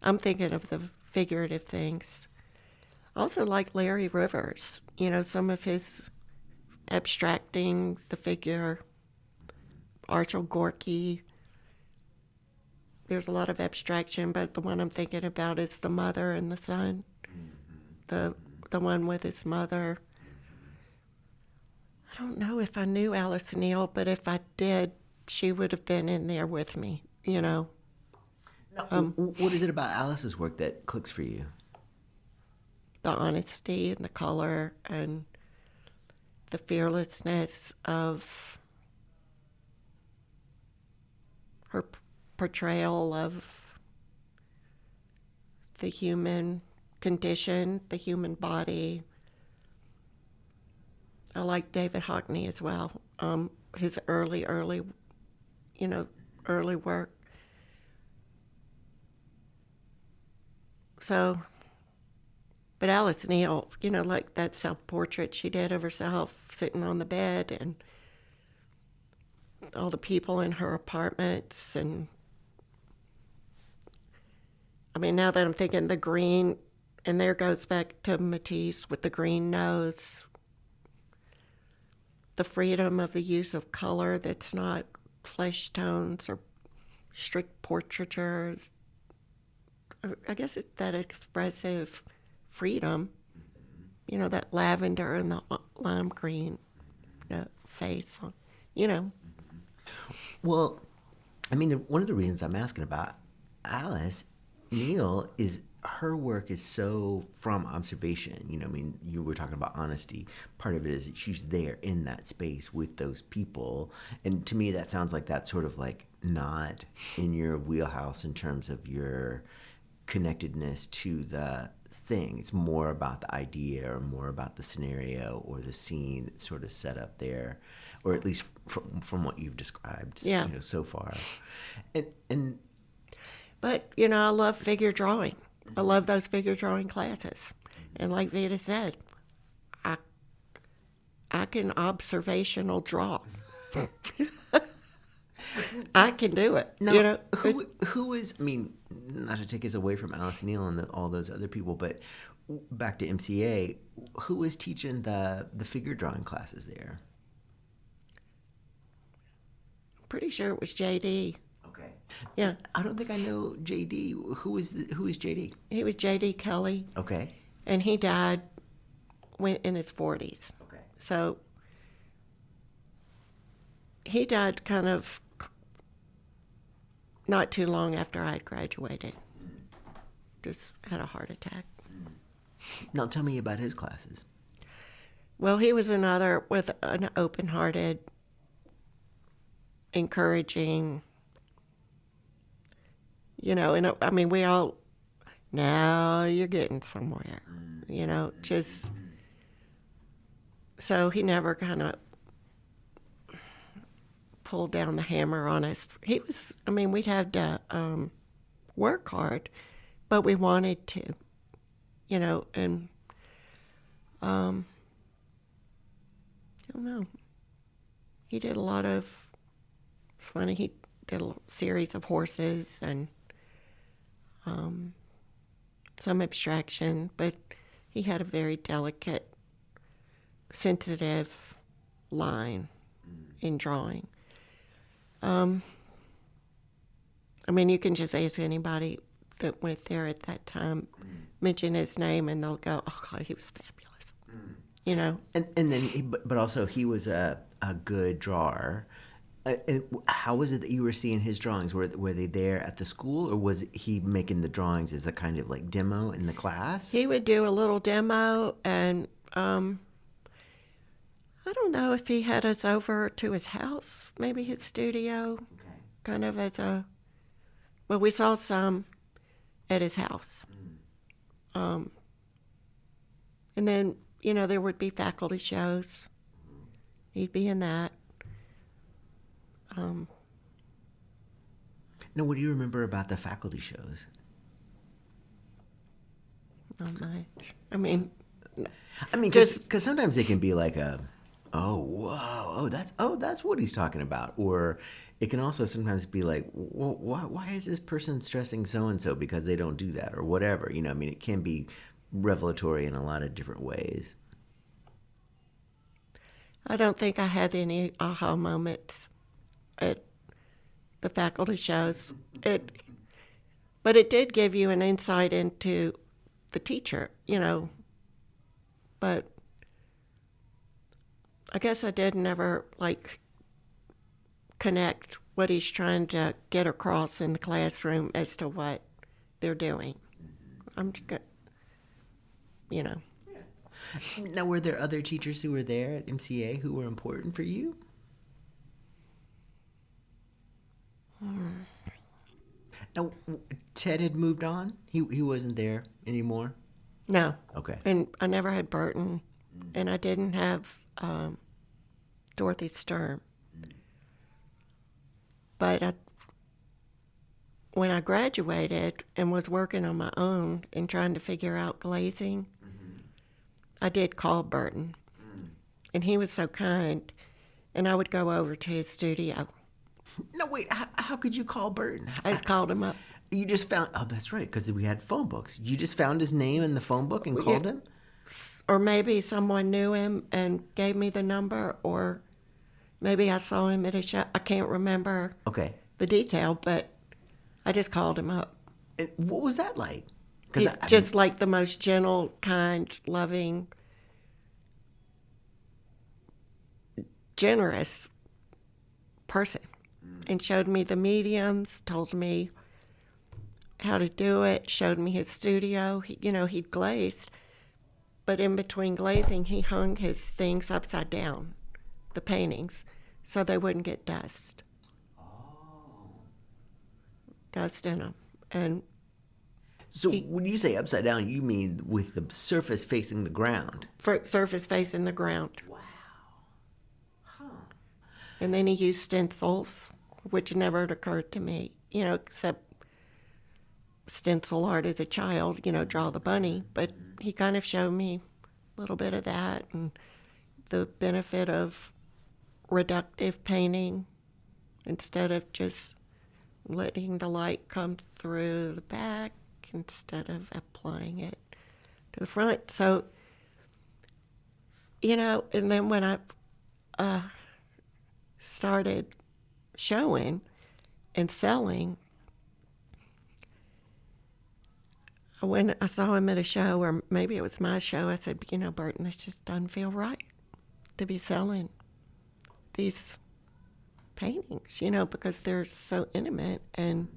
I'm thinking of the figurative things. Also like Larry Rivers, you know, some of his abstracting the figure, Archel Gorky. There's a lot of abstraction, but the one I'm thinking about is the mother and the son. The one with his mother. I don't know if I knew Alice Neal, but if I did, she would have been in there with me, you know. Now, what is it about Alice's work that clicks for you? The honesty and the color and the fearlessness of her portrayal of the human condition, the human body. I like David Hockney as well. His early work. So, but Alice Neal, you know, like that self-portrait she did of herself sitting on the bed and all the people in her apartments. And I mean, now that I'm thinking the green, and there goes back to Matisse with the green nose, the freedom of the use of color that's not flesh tones or strict portraitures. I guess it's that expressive freedom, you know, that lavender and the lime green face, you know. Well, I mean, one of the reasons I'm asking about Alice Neal is her work is so from observation. You know, I mean, you were talking about honesty. Part of it is that she's there in that space with those people. And to me, that sounds like that sort of like not in your wheelhouse in terms of your connectedness to the thing. It's more about the idea or more about the scenario or the scene that's sort of set up there, or at least from what you've described, Yeah. So far. But, I love figure drawing. I love those figure drawing classes. And like Vita said, I can observational draw. I can do it. Now, who is, I mean, not to take us away from Alice Neal and all those other people, but back to MCA, who was teaching the figure drawing classes there? Pretty sure it was JD. Okay. Yeah. I don't think I know JD. Who is JD? He was JD Kelly. Okay. And he died in his 40s. Okay. So he died kind of not too long after I had graduated. Just had a heart attack. Now tell me about his classes. Well, he was another with an open-hearted, encouraging, and I mean, we all, now you're getting somewhere, just, so he never kind of pulled down the hammer on us. He was, I mean, we'd have to work hard, but we wanted to, and I don't know. He did a lot of, it's funny, he did a series of horses and some abstraction, but he had a very delicate, sensitive line in drawing. I mean, you can just ask anybody that went there at that time, mention his name, and they'll go, "Oh God, he was fabulous," And then, but also he was a good drawer. And how was it that you were seeing his drawings? Were they there at the school, or was he making the drawings as a kind of like demo in the class? He would do a little demo, and I don't know if he had us over to his house, maybe his studio, kind of as a. Well, we saw some at his house, and then there would be faculty shows. He'd be in that. Now, what do you remember about the faculty shows? Not much. I mean, because sometimes they can be like that's what he's talking about, or it can also sometimes be like, well, why is this person stressing so and so because they don't do that or whatever? I mean, it can be revelatory in a lot of different ways. I don't think I had any aha moments at the faculty shows. But it did give you an insight into the teacher, But I guess I did never connect what he's trying to get across in the classroom as to what they're doing. I'm good, Now, were there other teachers who were there at MCA who were important for you? Now, Ted had moved on? He wasn't there anymore? No. Okay. And I never had Burton, and I didn't have Dorothy Sturm. But when I graduated and was working on my own and trying to figure out glazing, I did call Burton, and he was so kind, and I would go over to his studio. No, wait, how could you call Burton? I just called him up. You just found, oh, that's right, because we had phone books. You just found his name in the phone book and called him? Or maybe someone knew him and gave me the number, or maybe I saw him at a show. I can't remember the detail, but I just called him up. And what was that like? He's just like the most gentle, kind, loving, generous person. And showed me the mediums, told me how to do it, showed me his studio. He'd glazed, but in between glazing, he hung his things upside down, the paintings, so they wouldn't get dust. Oh. dust in them. And So when you say upside down, you mean with the surface facing the ground? surface facing the ground. Wow. And then he used stencils, which never had occurred to me, except stencil art as a child, draw the bunny. But he kind of showed me a little bit of that and the benefit of reductive painting instead of just letting the light come through the back instead of applying it to the front. So, and then when I started showing and selling, when I saw him at a show, or maybe it was my show, I said, Burton, this just doesn't feel right to be selling these paintings, because they're so intimate and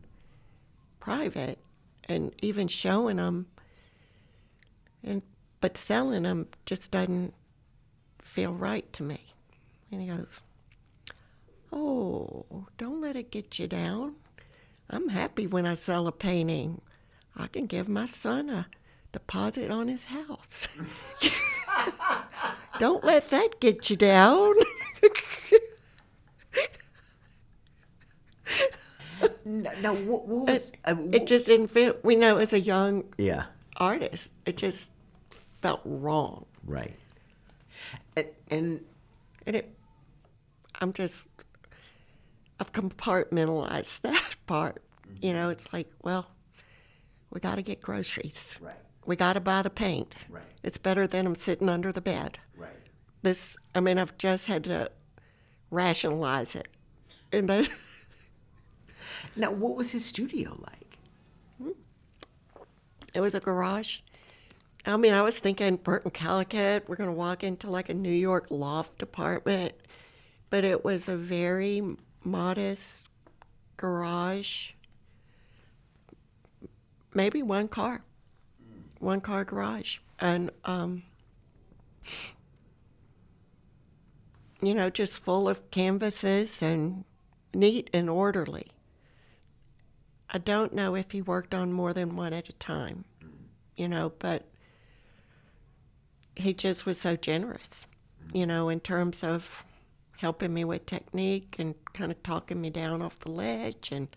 private, and even showing them, but selling them just doesn't feel right to me. And he goes, oh, don't let it get you down. I'm happy when I sell a painting. I can give my son a deposit on his house. Don't let that get you down. Now, what was... It just didn't feel, as a young Yeah. artist, it just felt wrong. Right. And I've compartmentalized that part. It's like, well, we got to get groceries. Right. We got to buy the paint. Right. It's better than I'm sitting under the bed. Right. I've just had to rationalize it. And then... Now, what was his studio like? It was a garage. I was thinking Burton Calicut, we're going to walk into like a New York loft apartment. But it was a very modest garage. Maybe one car garage. And, just full of canvases and neat and orderly. I don't know if he worked on more than one at a time, but he just was so generous, in terms of helping me with technique and kind of talking me down off the ledge and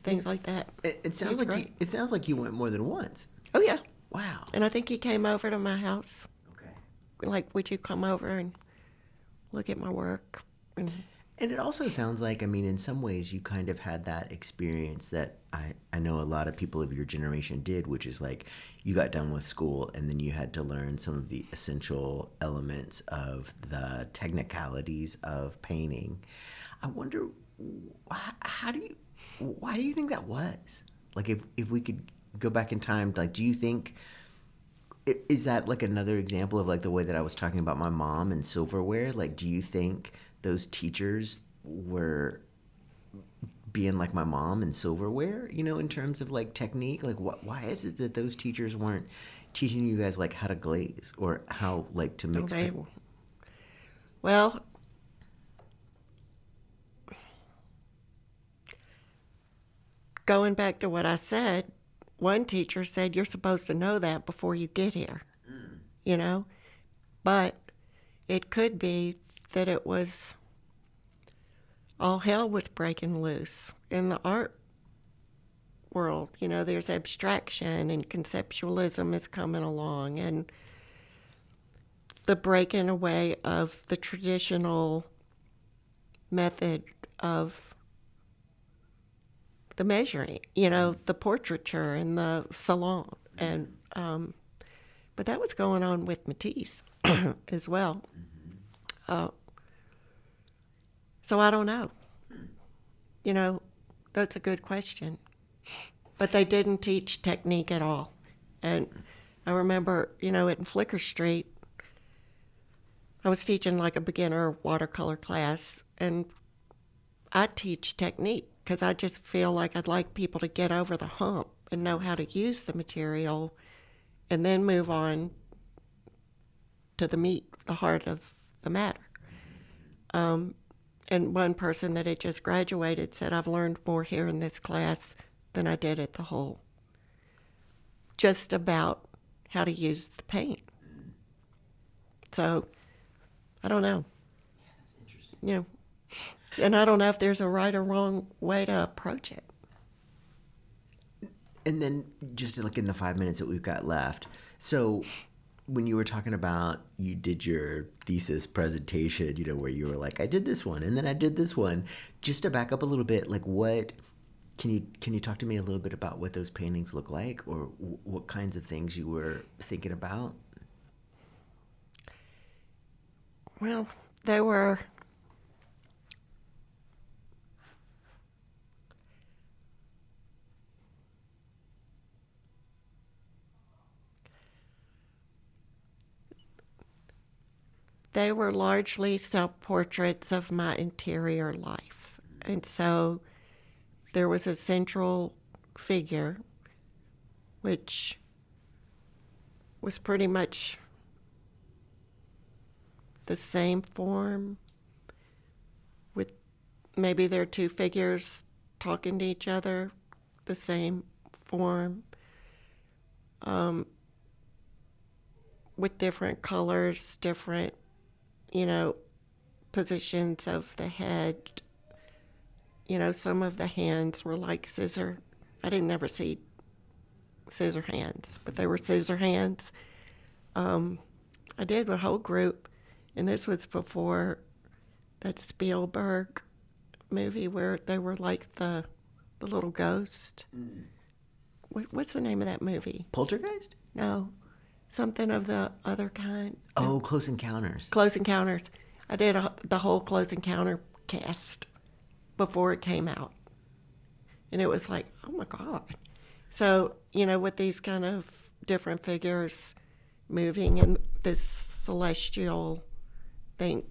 things like that. It sounds like you went more than once. Oh, yeah. Wow. And I think he came over to my house. Okay. Like, would you come over and look at my work? And it also sounds like, in some ways you kind of had that experience that I know a lot of people of your generation did, which is like you got done with school and then you had to learn some of the essential elements of the technicalities of painting. I wonder, why do you think that was? Like, if we could go back in time, like, do you think, is that like another example of like the way that I was talking about my mom and silverware? Like, do you think those teachers were being like my mom and silverware, in terms of like technique? Like, why is it that those teachers weren't teaching you guys like how to glaze or how like to mix paint? Well, going back to what I said, one teacher said, you're supposed to know that before you get here, But it could be that it was all hell was breaking loose in the art world. There's abstraction and conceptualism is coming along, and the breaking away of the traditional method of the measuring, the portraiture and the salon. And but that was going on with Matisse as well. So I don't know. That's a good question. But they didn't teach technique at all. And I remember, in Flicker Street, I was teaching like a beginner watercolor class, and I teach technique because I just feel like I'd like people to get over the hump and know how to use the material and then move on to the meat, the heart of the matter. And one person that had just graduated said, I've learned more here in this class than I did at the whole. Just about how to use the paint. So, I don't know. Yeah, that's interesting. Yeah. And I don't know if there's a right or wrong way to approach it. And then just like in the 5 minutes that we've got left, so when you were talking about you did your thesis presentation, where you were like, I did this one and then I did this one, just to back up a little bit, like what can you talk to me a little bit about what those paintings look like, or what kinds of things you were thinking about? Well, they were largely self-portraits of my interior life. And so there was a central figure, which was pretty much the same form, with maybe there are two figures talking to each other, the same form, with different colors, different, positions of the head. Some of the hands were like scissor. I didn't ever see scissor hands, but they were scissor hands. I did a whole group, and this was before that Spielberg movie where they were like the little ghost. What's the name of that movie? Poltergeist? No, something of the other kind. Oh, Close Encounters. Close Encounters. I did the whole Close Encounter cast before it came out. And it was like, oh my God. So, with these kind of different figures moving in this celestial thing,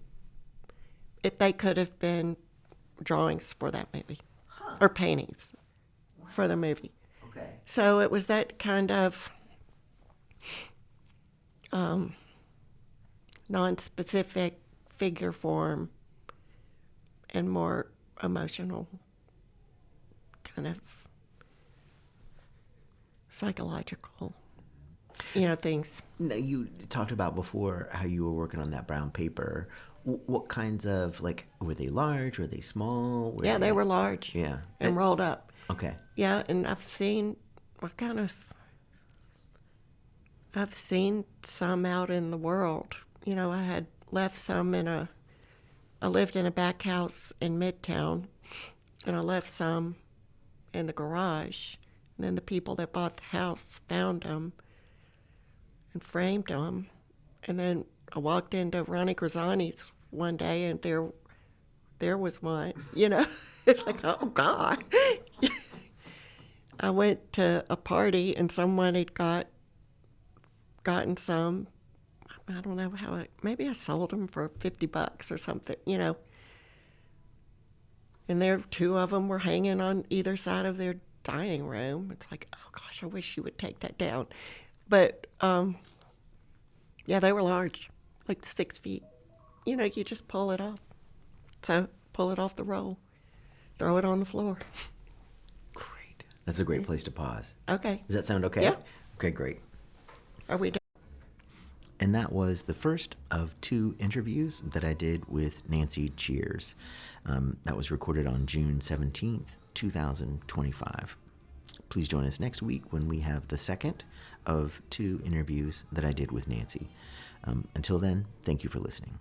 they could have been drawings for that movie, or paintings for the movie. Okay. So it was that kind of non-specific figure form and more emotional kind of psychological, things. Now, you talked about before how you were working on that brown paper. What kinds of, were they large? Were they small? They were large. Yeah. And rolled up. Okay. Yeah, and I've seen some out in the world. I had left some I lived in a back house in Midtown, and I left some in the garage. And then the people that bought the house found them and framed them. And then I walked into Ronnie Grisani's one day, and there was one. It's like, oh God. I went to a party, and someone had gotten some. I don't know maybe I sold them for $50 or something, And two of them were hanging on either side of their dining room. It's like, oh gosh, I wish you would take that down. But they were large, like 6 feet. You just pull it off. So pull it off the roll, throw it on the floor. Great. That's a great place to pause. Okay. Does that sound okay? Yeah. Okay, great. Are we done? And that was the first of 2 interviews that I did with Nancy Cheairs. That was recorded on June 17th, 2025. Please join us next week when we have the second of 2 interviews that I did with Nancy. Until then, thank you for listening.